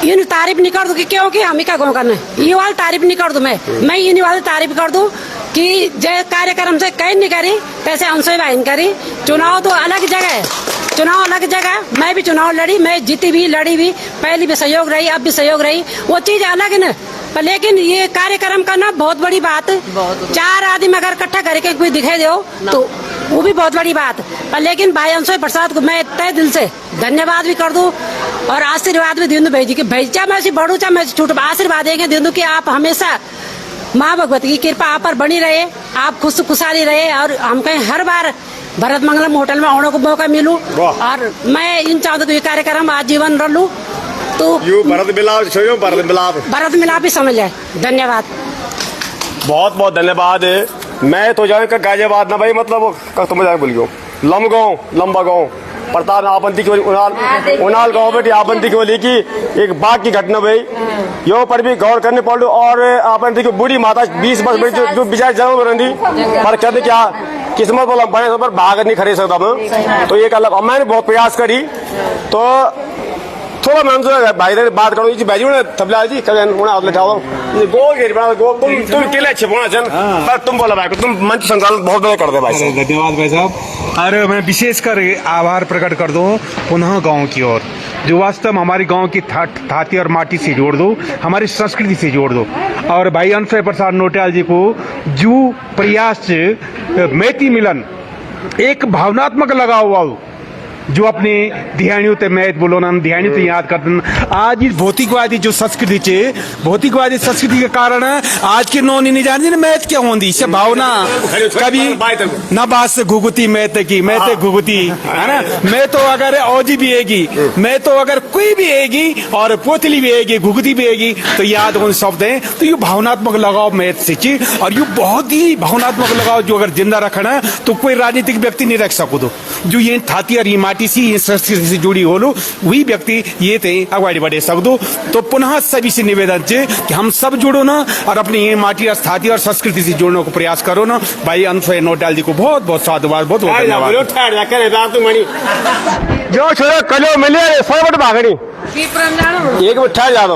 इन तारीफ नहीं कर दूं कि क्योंकि हम ही का गाँव करना ये वाली तारीफ नहीं कर दूं मैं इन वाली तारीफ कर दूं कि जय कार्यक्रम से कहीं नहीं करी तैसे अंशु भाई करी। चुनाव तो अलग जगह है चुनाव अलग जगह मैं भी चुनाव लड़ी मैं जीती भी लड़ी भी पहले भी सहयोग रही अब भी सहयोग रही वो चीज अलग है ना पर लेकिन ये कार्यक्रम का ना बहुत बड़ी बात 4 आदमी अगर इकट्ठा करके कोई दिखाई दो तो वो भी बहुत बड़ी बात पर लेकिन भाई अंशु प्रसाद को मैं तय दिल से धन्यवाद भी कर दूं और आशीर्वाद भी दे दूं भाई जी के भाई चाहे मैं बढ़ू चाहे मैं छूट आशीर्वाद देंगे दे दूं कि आप हमेशा माँ भगवती की कृपा आप पर बनी रहे, आप खुशहाली रहे और हम कहीं हर बार भरत मंगलम होटल में आने को मौका मिलूं और मैं इन चाहता ये कार्यक्रम आजीवन रह लूं तो यू भरत मिलाप छोड़ो, भरत मिलाप ही समझ जाए। धन्यवाद, बहुत बहुत धन्यवाद। मैं तो जाऊँ का गाजियाबाद ना भाई, मतलब तुम जाए बोलियो लमगांव लंबा गांव प्रताप आपंती की उनाल गांव में आपंती की बोली की एक बाघ की घटना भाई, यो पर भी गौर करने पड़ो। और आपंती की बूढ़ी माता 20 वर्ष जो बिचारी जरूर रही पर कहते क्या किस्मत वाला बड़े पर भाग नहीं खरीद सकता मैं, तो एक अलग मैंने बहुत प्रयास करी तो थोड़ा मैं भाई बात करो जी भाई तबला जी कल गोल घेरी बना गोल तुम केले अच्छे बोना चल पर तुम बोला भाई तुम मंच संचालन बहुत बड़ा कर दे भाई। धन्यवाद भाई साहब। और मैं विशेष कर आभार प्रकट कर दूं पुनः गांव की ओर, जो वास्तव में हमारी गांव की थाती और माटी से जोड़ दो, हमारी संस्कृति से जोड़ दो। और भाई अनसुया प्रसाद नौटियाल जी को जो प्रयास मैती मिलन एक भावनात्मक लगाव हुआ जो अपने ध्यानियों ते मैच बोलो ना ध्यानियों ते याद करते आज इस भौतिकवादी जो संस्कृति चे भौतिकवादी संस्कृति के कारण आज के नौनी नहीं जानती ना मैच क्या होती इससे भावना कभी ना बात से घुगुती मैते की मैते घुगुती है ना। मैं तो अगर औजी भी आएगी, मैं तो अगर कोई भी आएगी और पोतली भी आएगी घुगुती भी आएगी तो याद कौन शब्द है। तो ये भावनात्मक लगाव मैच से ची और ये बहुत ही भावनात्मक लगाव जो अगर जिंदा रखना है तो कोई राजनीतिक व्यक्ति नहीं रख सको तो जो ये थाती और ये सी संस्कृति से जुड़ी हो लो वही व्यक्ति ये थे अगवाड़ी बढ़े सकदो। तो पुनः सभी से निवेदन है कि हम सब जुड़ो ना और अपनी ये माटी और स्थाती और संस्कृति से जोड़ने को प्रयास करो ना। भाई अनसुया नौटियाल जी को बहुत बहुत साधुवाद, बहुत बहुत धन्यवाद। जो छोड़ो कलो मिले फटाफट भागनी एक मिनट ठहर जा दो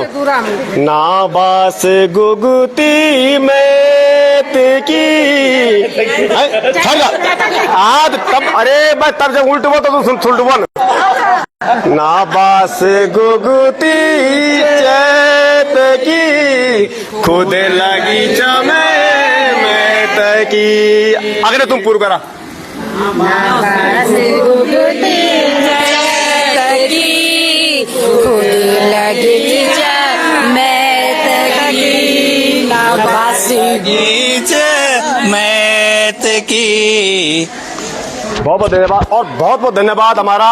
ना बास गुगुती में की आज तब अरे बस तब जब उल्टू तो तुम सुल्टू बन ना बास गुगुती चैत की खुद लगी चमे में की अगले तुम पूर्व करा बहुत बहुत धन्यवाद और बहुत बहुत धन्यवाद हमारा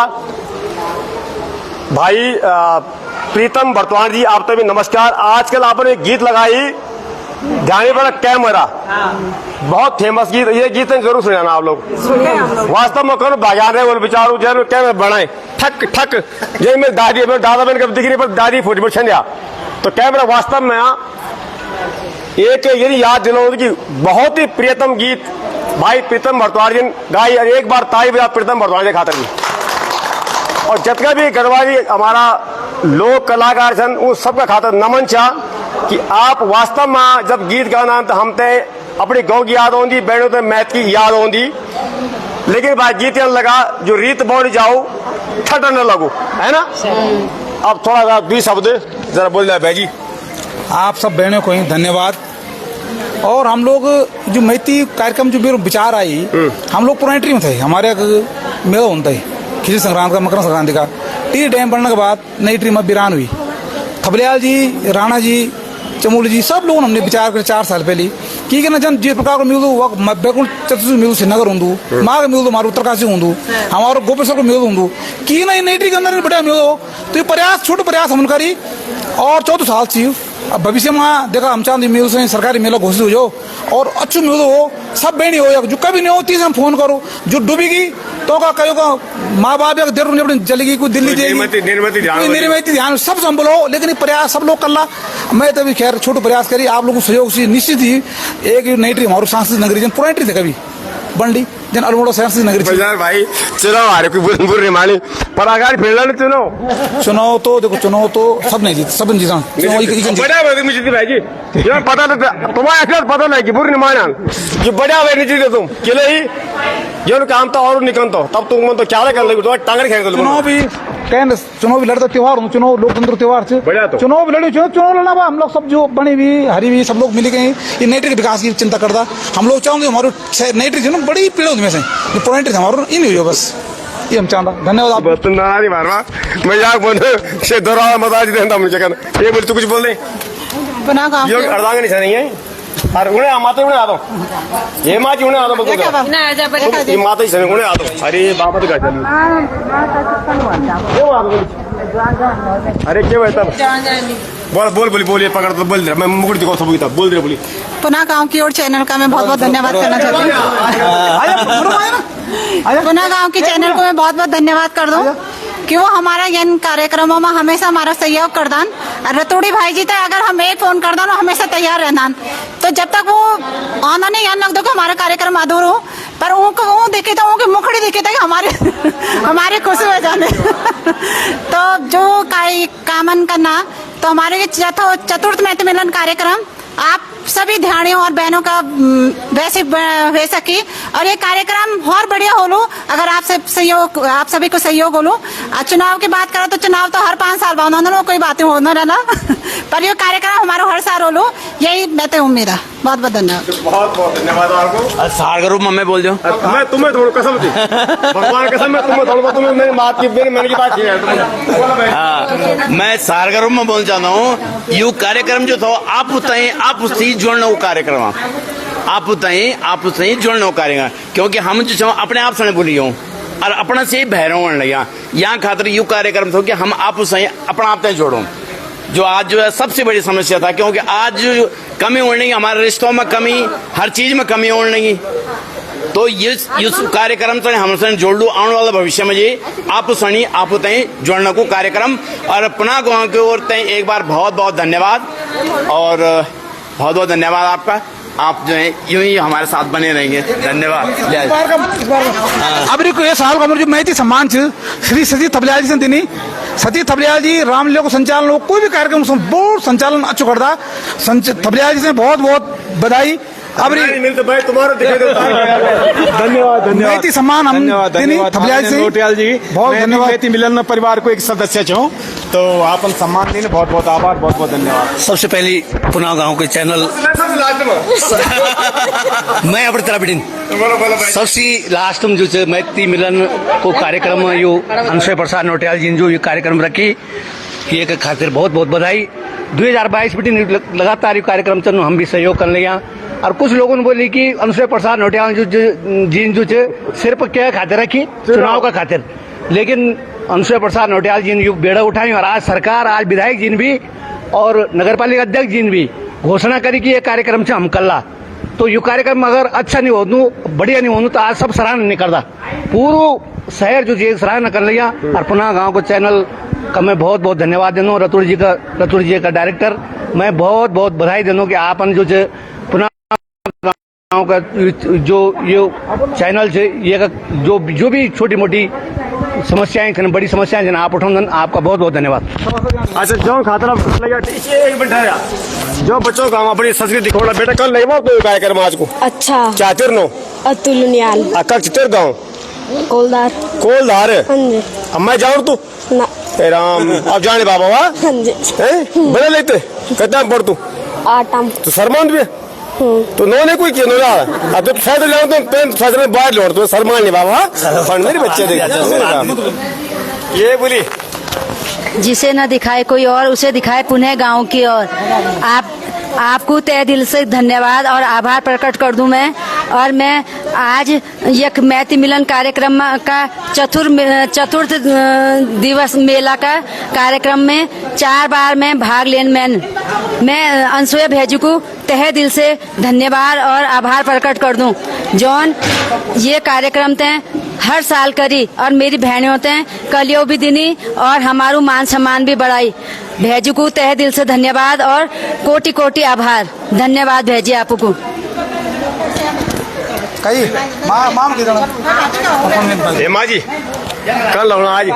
भाई प्रीतम बर्तवान जी, आप तो भी नमस्कार। आजकल आपने एक गीत लगाई ध्यान पड़ा कैमरा, बहुत फेमस गीत, ये गीत जरूर सुनाना आप लोग। वास्तव में कौन भाग्यान है वो बेचारू जरूर कैमरा बनाए ठक ठक ये मेरी दादी मेरे दादा बहन कब दिख रही पर दादी फूट पर छंडिया तो कैमरा वास्तव में एक यही याद दिलाओ कि बहुत ही प्रियतम गीत भाई प्रीतम बर्तवान जी गाई और एक बार ताई भी आप प्रीतम बर्तवान जी खातर भी और जितना भी गढ़वाली हमारा लोक कलाकार सन उन सबका खातर नमन चाह कि आप वास्तव में जब गीत गाना तो हम ते अपने गाँव की याद होंगी बहनों ते मैथ की याद होंगी लेकिन भाई गीत लगा जो रीत बोल जाओ ठट न लगो है ना। अब थोड़ा सा 2 शब्द जरा बोल जाए भाई जी। आप सब बहनों को ही धन्यवाद। और हम लोग जो मैती कार्यक्रम जो मेरे विचार आई हम लोग पुरानी ट्री में थे, हमारे मेला होता है खिचड़ी संक्रांति का मकर संक्रांति का टी डैम बनने के बाद नई ट्री में वीरान हुई। थबलियाल जी, राणा जी, चमोली जी सब लोगों ने हमने विचार कर 4 साल पहले की ना जन जिस प्रकार को मिलू बैकुंठ चतुर्थ मिलू श्रीनगर होंदू माँ का मिलू मारू उत्तरकाशी होंदू हमारे गोपेश्वर को मिलू होंदू की ना नई ट्री के अंदर बढ़िया मिलो तो ये प्रयास छोटे प्रयास हम करी और 14 साल से अब भविष्य में देखा हम चाहते मिल से सरकारी मेला घोषित हो जाओ और अच्छू मिल हो सब बहनी हो जो कभी नहीं होती हम फोन करो जो डूबेगी तो का कहो का माँ बाप देर अपनी चलेगी कोई दिल्ली निर्मति ध्यान सब संभलो लेकिन प्रयास सब लोग कर ला। मैं तभी खैर छोटे प्रयास करी आप लोगों को सहयोग से निश्चित ही एक नई ट्री हमारी सांस्कृतिक नगरी जन पुरानी ट्री थे कभी बंडी जन अल्मोड़ा सांस्कृतिक नगरी भाई चुनाव हारे कोई बुरी मानी पर अगर फिर चुनाव तो देखो चुनाव तो सब नहीं जीत सब जीता भाई जी पता तुम्हारा पता नहीं कि बुरी नहीं माना जो बढ़िया वे नहीं जीते तुम किले ही जो काम तो और निकल तो तब तुम तो क्या कर लेगी टांगड़ खेल चुनाव भी कहने चुनाव भी लड़ता त्योहार हूँ चुनाव लोकतंत्र त्योहार से चुनाव भी लड़ी चुनाव लड़ना हम लोग सब जो बनी हुई हरी हुई सब लोग मिली गई ये नई ट्री के विकास की चिंता करता हम लोग चाहोगे हमारे नई ट्री ना बड़ी पीढ़ में से पुरानी ट्री हमारे इन हुई बस ये हम चाहता। धन्यवाद मजाक बोल से दोहरा मजा देता मुझे ये बोल तू कुछ बोल दे अर्दांग नहीं है अरे उन्हें माता उन्हें आता ये माँ जी उन्हें आता बोलते ये माता ही उन्हें आता अरे बाबा तो क्या अरे क्या है तब बोल बोलिए पकड़ तो बोल दे मैं मुकुट दिखाऊं सबकी तब बोल दे बोली पुनः गांव की ओर चैनल का मैं बहुत बहुत धन्यवाद करना चाहती हूँ। पुनः गांव की चैनल को मैं बहुत बहुत धन्यवाद कर दूं कि वो हमारा इन कार्यक्रमों में हमेशा हमारा सहयोग करदान। रतोड़ी भाई जी तक अगर हम एक फोन कर दो हमेशा तैयार रहना, तो जब तक वो आना नहीं याद लग दो कि हमारा कार्यक्रम अधूर हो, पर उनको वो देखे तो उनकी मुखड़ी देखे थे हमारे हमारे खुशी हो जाने तो जो कामन करना तो हमारे चतुर्थ मैत्री मिलन कार्यक्रम आप सभी ध्यानियों और बहनों का वैसे हो सके और ये कार्यक्रम और बढ़िया हो लो अगर आप सभी को सहयोग हो लो। चुनाव की बात करो तो चुनाव तो हर 5 साल बाद होना कोई बातें होना रहना पर ये कार्यक्रम हमारा हर साल हो लो, यही मैं तो उम्मीद है। बहुत बहुत धन्यवाद। बहुत बहुत धन्यवाद आपको। सागर रूप में बोल जाओ मैं तुम्हें थोड़ा कसम थी भगवान कसम मैं तुम्हें थोड़ा तुम्हें मेरी बात की मैंने की बात की है। मैं सागर रूप में बोल चाहता हूँ यू कार्यक्रम जो था आप उससे जुड़ना कार्यक्रम आप उससे जुड़ना कार्यक्रम क्योंकि हम जो अपने आप से बोली हूँ और अपना से बहरों लगा यहाँ खातर यू कार्यक्रम था कि हम आप उससे अपना आप तक जोड़ो जो आज जो है सबसे बड़ी समस्या था क्योंकि आज जो कमी होने लगी हमारे रिश्तों में कमी हर चीज में कमी होने लगी तो इस कार्यक्रम से हमसे जोड़ लो आने वाला भविष्य में ये आप जोड़ने को कार्यक्रम और पुनः गाँव की ओर एक बार बहुत बहुत धन्यवाद और बहुत बहुत धन्यवाद आपका। आप जो है यूं ही हमारे साथ बने रहेंगे। धन्यवाद। अब ये साल का जो महती सम्मान श्री सती थपलियाल जी से दिनी सती थपलियाल जी रामलीला को संचालन कोई भी कार्यक्रम बहुत संचालन अच्छो करता थपलियाल जी से बहुत बहुत बधाई। अब धन्यवाद महती सम्मान हम दिनी थपलियाल जी नोटियाल जी बहुत धन्यवाद। महती मिलन परिवार को एक सदस्य छो तो आप सम्मान देने बहुत बहुत आभार बहुत बहुत धन्यवाद। सबसे पहली पुनः गांव के चैनल मैं अपनी तरफ बिटिन सबसे लास्ट में जो मैत्री मिलन को कार्यक्रम यो अनुसुईया प्रसाद नौटियाल जी ने जो ये कार्यक्रम रखी ये के खातिर बहुत बहुत बधाई। 2022 बिटिन लगातार ये कार्यक्रम चलो हम भी सहयोग कर लिया और कुछ लोगों ने बोली कि अनुसुईया प्रसाद नौटियाल जी जो सिर्फ क्या खातिर रखी चुनाव का खातिर, लेकिन अनुसुईया प्रसाद नौटियाल जी ने बेड़ा उठाई और आज सरकार आज विधायक जी ने भी और नगरपालिका अध्यक्ष जी ने भी घोषणा करी कि ये कार्यक्रम से हम कल्ला तो ये कार्यक्रम अगर अच्छा नहीं हो बढ़िया नहीं हो तो आज सब सराहना नहीं करता पूरा शहर जो ये सराहना कर लिया और पुनः गांव को चैनल का मैं बहुत बहुत धन्यवाद देना रतुर जी का डायरेक्टर मैं बहुत बहुत बधाई देना कि आपन जो पुनः गांव का जो ये चैनल से ये जो भी छोटी मोटी समस्याएं थे बड़ी समस्याएं थे आप उठाऊंगा आपका बहुत बहुत धन्यवाद। अच्छा जो खातर एक मिनट है जो बच्चों का अपनी संस्कृति दिखोड़ा बेटा कल नहीं तो कार्यक्रम आज को अच्छा चातिर नो अतुल नियाल अक्का चित्र गाँव कोलधार अब मैं जाऊँ तू राम अब जाने बाबा वाह बड़े लेते कितना पढ़ तू 8 तो सरमान भी तो नोने कोई क्यों ना अब तो फैद ले तो पेन फैद में बाहर लौट तो सरमान नहीं बाबा फंड मेरे बच्चे देख ये बोली जिसे न दिखाए कोई और उसे दिखाए पुनः गांव की ओर। आपको तहे दिल से धन्यवाद और आभार प्रकट कर दूं मैं। और मैं आज एक मैत्री मिलन कार्यक्रम का चतुर्थ दिवस मेला का कार्यक्रम में 4 बार मैं भाग लेने मैं अनुसुईया भेजू को तहे दिल से धन्यवाद और आभार प्रकट कर दूं जौन ये कार्यक्रम तय हर साल करी और मेरी बहनों तय कलियो भी दिनी और हमारू मान सम्मान भी बढ़ाई। भेजू को तहे दिल से धन्यवाद और कोटि कोटि आभार। धन्यवाद भेजी आपको। माँ जी कल आज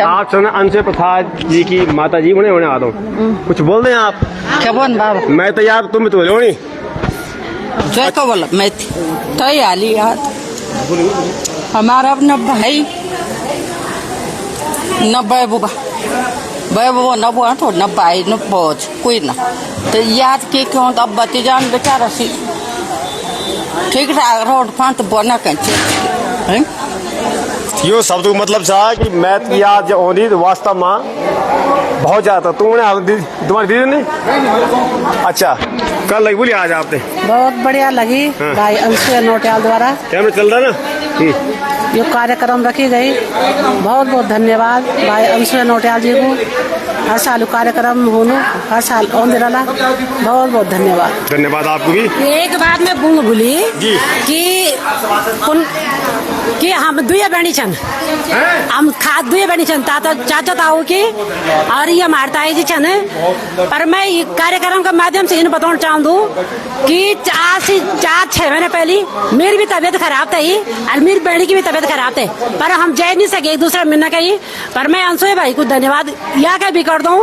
आप सुना अनुसुईया प्रसाद जी की माता जी उन्हें आता हूँ कुछ बोल दें आप क्या बोल बाबा मैं तो यार तुम तो लो नहीं जो तो बोला मैं तो ही आली यार हमारा अपना भाई न बुबा न बुआ तो न भाई न बोझ कोई ना तो याद के क्यों अब बती जान बेचारा सी ठीक ठाक रोड फांत बोना कंचे यो शब्द को मतलब था कि मैथ की याद जब होनी तो वास्तव में बहुत ज्यादा। तुम्हारी दीदी ने अच्छा कल लगी बोली आज आपने बहुत बढ़िया लगी भाई अंशुया नौटियाल द्वारा कैमरा चल रहा है ना। ये कार्यक्रम रखी गई, बहुत बहुत धन्यवाद भाई अंशुया नौटियाल जी को। हर साल कार्यक्रम होनो, हर साल ओंदे रला, बहुत बहुत धन्यवाद। धन्यवाद आपको भी। एक बात मैं बोल भूली जी कि हम दुए बहनी छन, हम खाद दुए बहनी छन, ताता चाचा ताऊ की और ये हमारे ताई जी छन। पर मैं ये कार्यक्रम के माध्यम से इन बताना चाहूँ कि 4-6 महीने पहले मेरी भी तबीयत खराब थी और मेरी बहनी की भी तबीयत खराब थी, पर हम जा नहीं सके एक दूसरा मिलना कहीं। पर मैं अंशुया भाई को धन्यवाद या क्या भी कर दूं,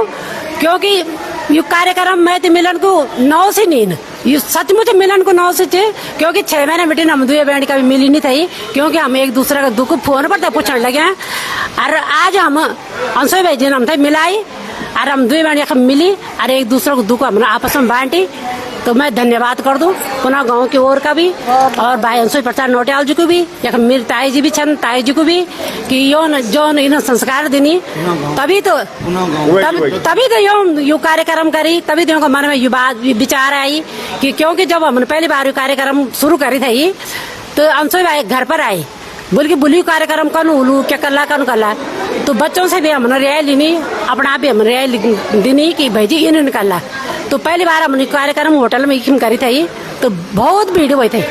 क्योंकि ये कार्यक्रम मैं तो मिलन को 9 से नींद ये सचमुच मिलन को 9 से थे, क्योंकि 6 महीने बेटे हम दुए बैंड का भी मिली नहीं थी, क्योंकि हम एक दूसरे का दुख फोन पर पूछने लगे। और आज हम अंशुया भाई जी हम थे मिलाई और हम दुए बैंड मिली और एक दूसरे को दुख हमने आपस में बांटी। तो मैं धन्यवाद कर दूं पुनः गांव की ओर का भी और भाई अंशुया प्रसाद नौटियाल जी को भी, या मेरी ताई जी भी छन ताई जी को भी कि जो इन संस्कार देनी तभी तो यो कार्यक्रम करी, तभी तो उनका मन में ये बात विचार आई कि क्योंकि जब हमने पहली बार ये कार्यक्रम शुरू करी थी तो अंशुया भाई घर पर आई बोल के बुली कार्यक्रम कौन उलू क्या कल्ला तो बच्चों से भी हमने रियाय लेनी, अपना आप भी हमने रियाय देनी कि भाई जी इन्हें निकाला। तो पहली बार हमने कार्यक्रम होटल में करी थी तो बहुत भीड़ हुई थी,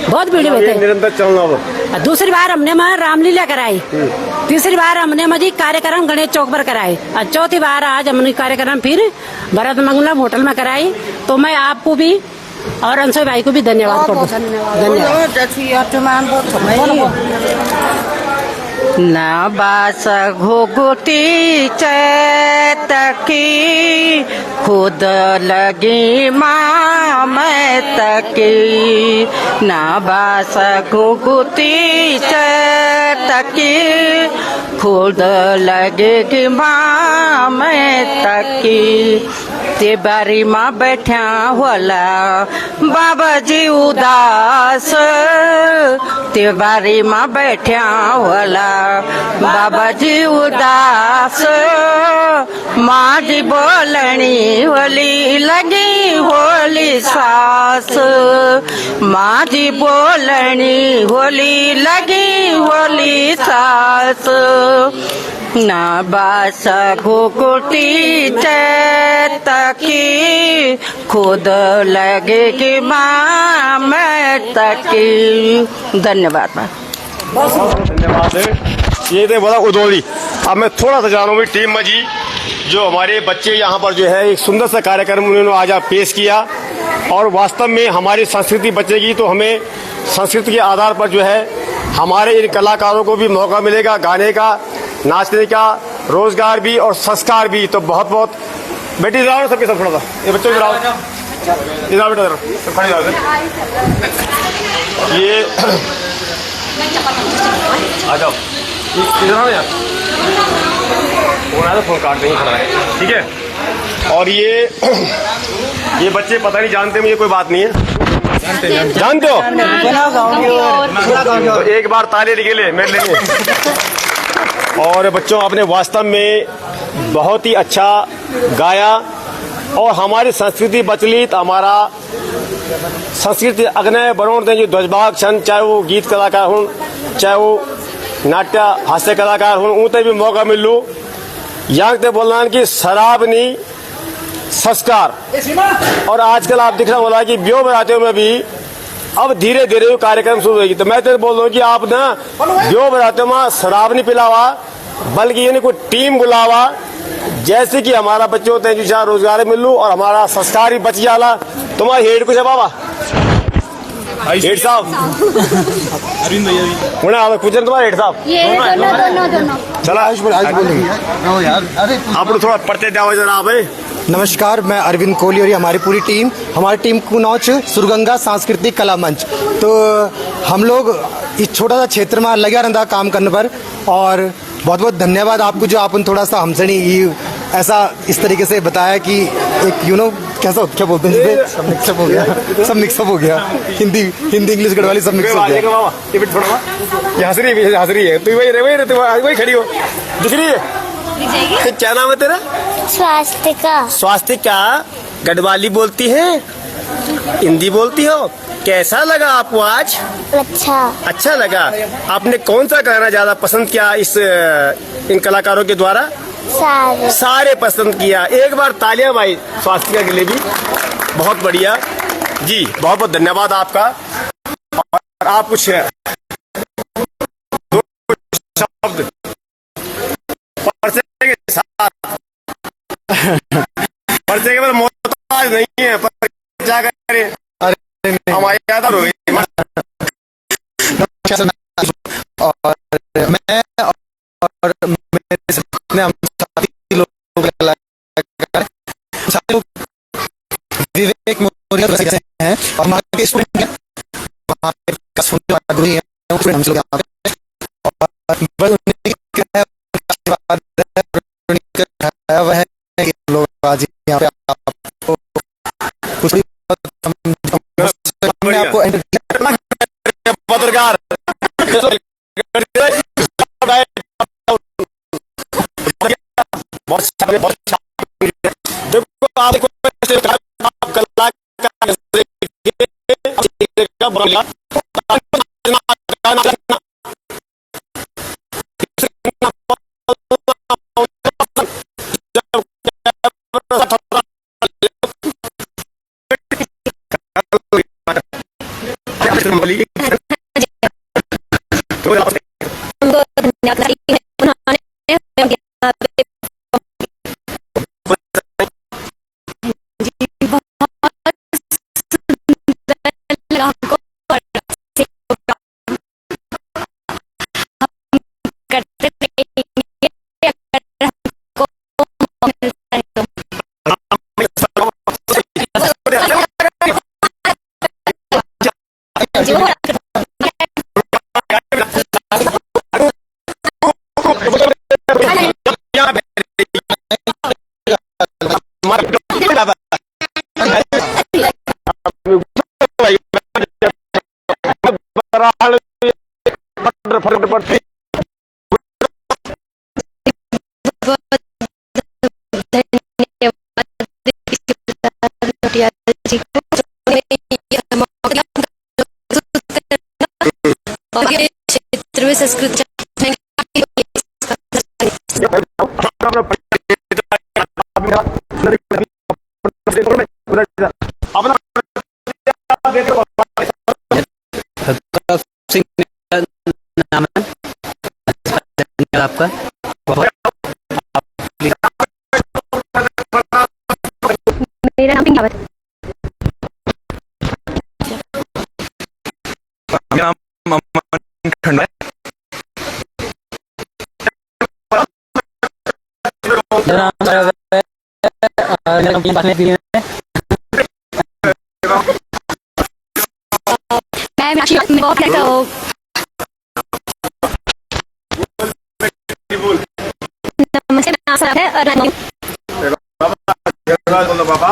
बहुत भीड़ हुई थी। निरंतर चलना। दूसरी बार हमने वहाँ रामलीला कराई, तीसरी बार हमने मजी कार्यक्रम गणेश चौक पर कराई और चौथी बार आज हमने कार्यक्रम फिर भरत मंगलम होटल में कराई। तो मैं आपको भी और अंशुया भाई को भी धन्यवाद करता हूँ। न बास घुगुती चैतकी खुद लगी माँ मैं तकी, न बास घुगुती चैतकी खुद लगेगी माँ मैं तकी। ते बारी माँ बैठा होला बाबा जी उदास, ते बारी माँ बैठा होला बाबा जी उदास। माँ जी बोलनी होली लगी होली सास, माँ जी बोलनी होली लगी होली सास। ना बास घुकुटी तकी खुद लगे कि माँ मैं तकी। धन्यवाद। धन्यवाद है। ये थे बोला उदौली। अब मैं थोड़ा सा जानूंगी टीम में जी जो हमारे बच्चे यहाँ पर जो है एक सुंदर सा कार्यक्रम उन्होंने आज पेश किया और वास्तव में हमारी संस्कृति बचेगी तो हमें संस्कृति के आधार पर जो है हमारे इन कलाकारों को भी मौका मिलेगा गाने का, नाचने का, रोजगार भी और संस्कार भी। तो बहुत बहुत बेटी इधर सबके सब थोड़ा सा ये बच्चों इधर आओ, इधर बेटा इधर सब खड़े जाओ। ये आ जाओ इधर आओ यार, फोन काट देंगे खड़ा है ठीक है। और ये बच्चे पता नहीं जानते मुझे कोई बात नहीं है, जानते हो तो एक बार ताली निकले मेरे लिए। और बच्चों आपने वास्तव में बहुत ही अच्छा गाया और हमारी संस्कृति बचली तो हमारा संस्कृति अग्नय बरोण जो ध्वजभाग छन, चाहे वो गीत कलाकार हो चाहे वो नाट्य हास्य कलाकार हो, उनते भी मौका मिलू। यहाँ ते बोलना कि शराब नहीं संस्कार। और आजकल आप दिख रहा बोला कि ब्योह बरातियों में भी अब धीरे धीरे कार्यक्रम शुरू होगी। तो मैं तो बोल रहा हूँ कि आप ना ब्योह बरातियों में शराब नहीं पिलावा बल्कि ये कोई टीम बुलावा, जैसे कि हमारा बच्चों होते हैं जो रोजगार मिलू और हमारा संस्कार ही बच जाला। तुम्हारा हेड कुछ है बाबा हेड साहब अरविंद भैया कुछ तुम्हारा हेड साहब चला आप थोड़ा पढ़ते जाओ जरा आप। नमस्कार, मैं अरविंद कोहली और ये हमारी पूरी हमारी टीम को नौच सुरगंगा सांस्कृतिक कला मंच। तो हम लोग इस छोटा सा क्षेत्र में लगा रहता काम करने पर और बहुत बहुत धन्यवाद आपको जो आप थोड़ा सा हमसे नहीं ऐसा इस तरीके से बताया कि एक कैसा क्या बोलते हैं जिसे सब मिक्सअप हो गया, सब मिक्सअप हो गया, हिंदी इंग्लिश गढ़वाली सब मिक्स हो गया। ये हंस रही है तू, वही खड़ी हो दिख रही है। तो क्या नाम है तेरा? स्वास्तिका। स्वास्तिका गढ़वाली बोलती है, हिंदी बोलती हो। कैसा लगा आपको आज? अच्छा लगा। आपने कौन सा गाना ज्यादा पसंद किया इन कलाकारों के द्वारा? सारे पसंद किया। एक बार तालियां भाई स्वास्तिका के लिए भी। बहुत बढ़िया जी, बहुत बहुत धन्यवाद आपका। और आप कुछ दो शब्द पर्चे के साथ, पर्चे के बाद मोहताज नहीं है, पर क्या करें, हमारी याद हो गई। और मैं और मेरे साथी लोग विवेक मौर्य हैं और हमारे के स्टूडेंट हैं, वहाँ पे सुनने वाला गुरु है, हम लोग यहाँ पे और वह है कि लोग आज यहाँ पे आपको कुछ आपको पत्रकार क्षेत्र में संस्कृत नाम है आपका। मेरा नाम पिंकावत। खंडा नमस्ते, नाम सरफ है और बाबा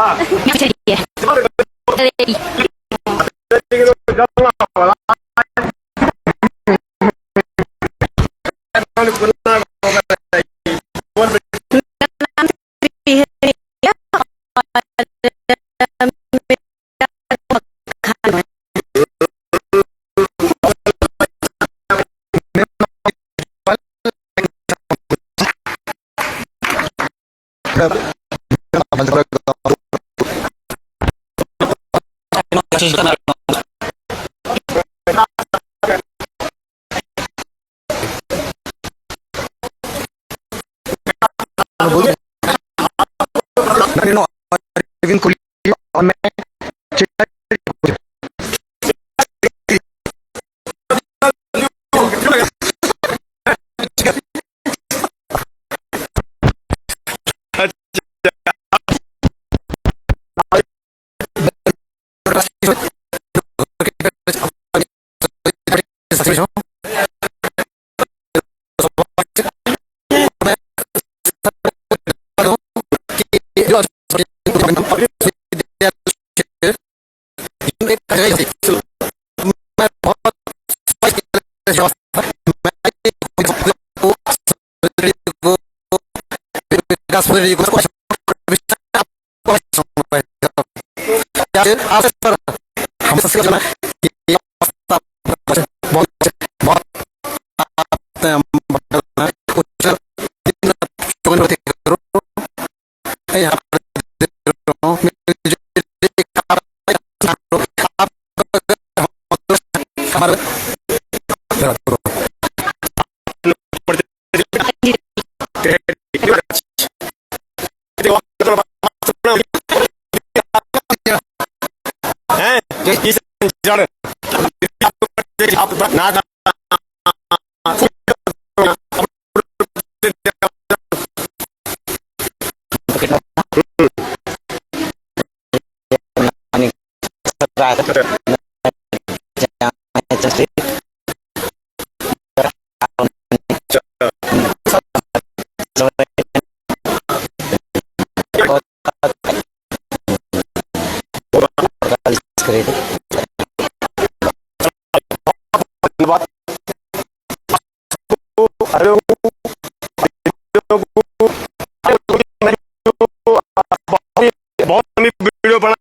और मैं विकास पूरे को हम बहुत वीडियो बना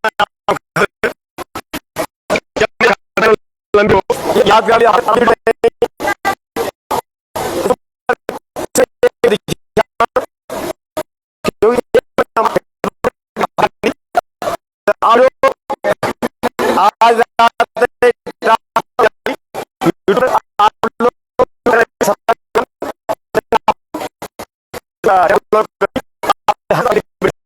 आज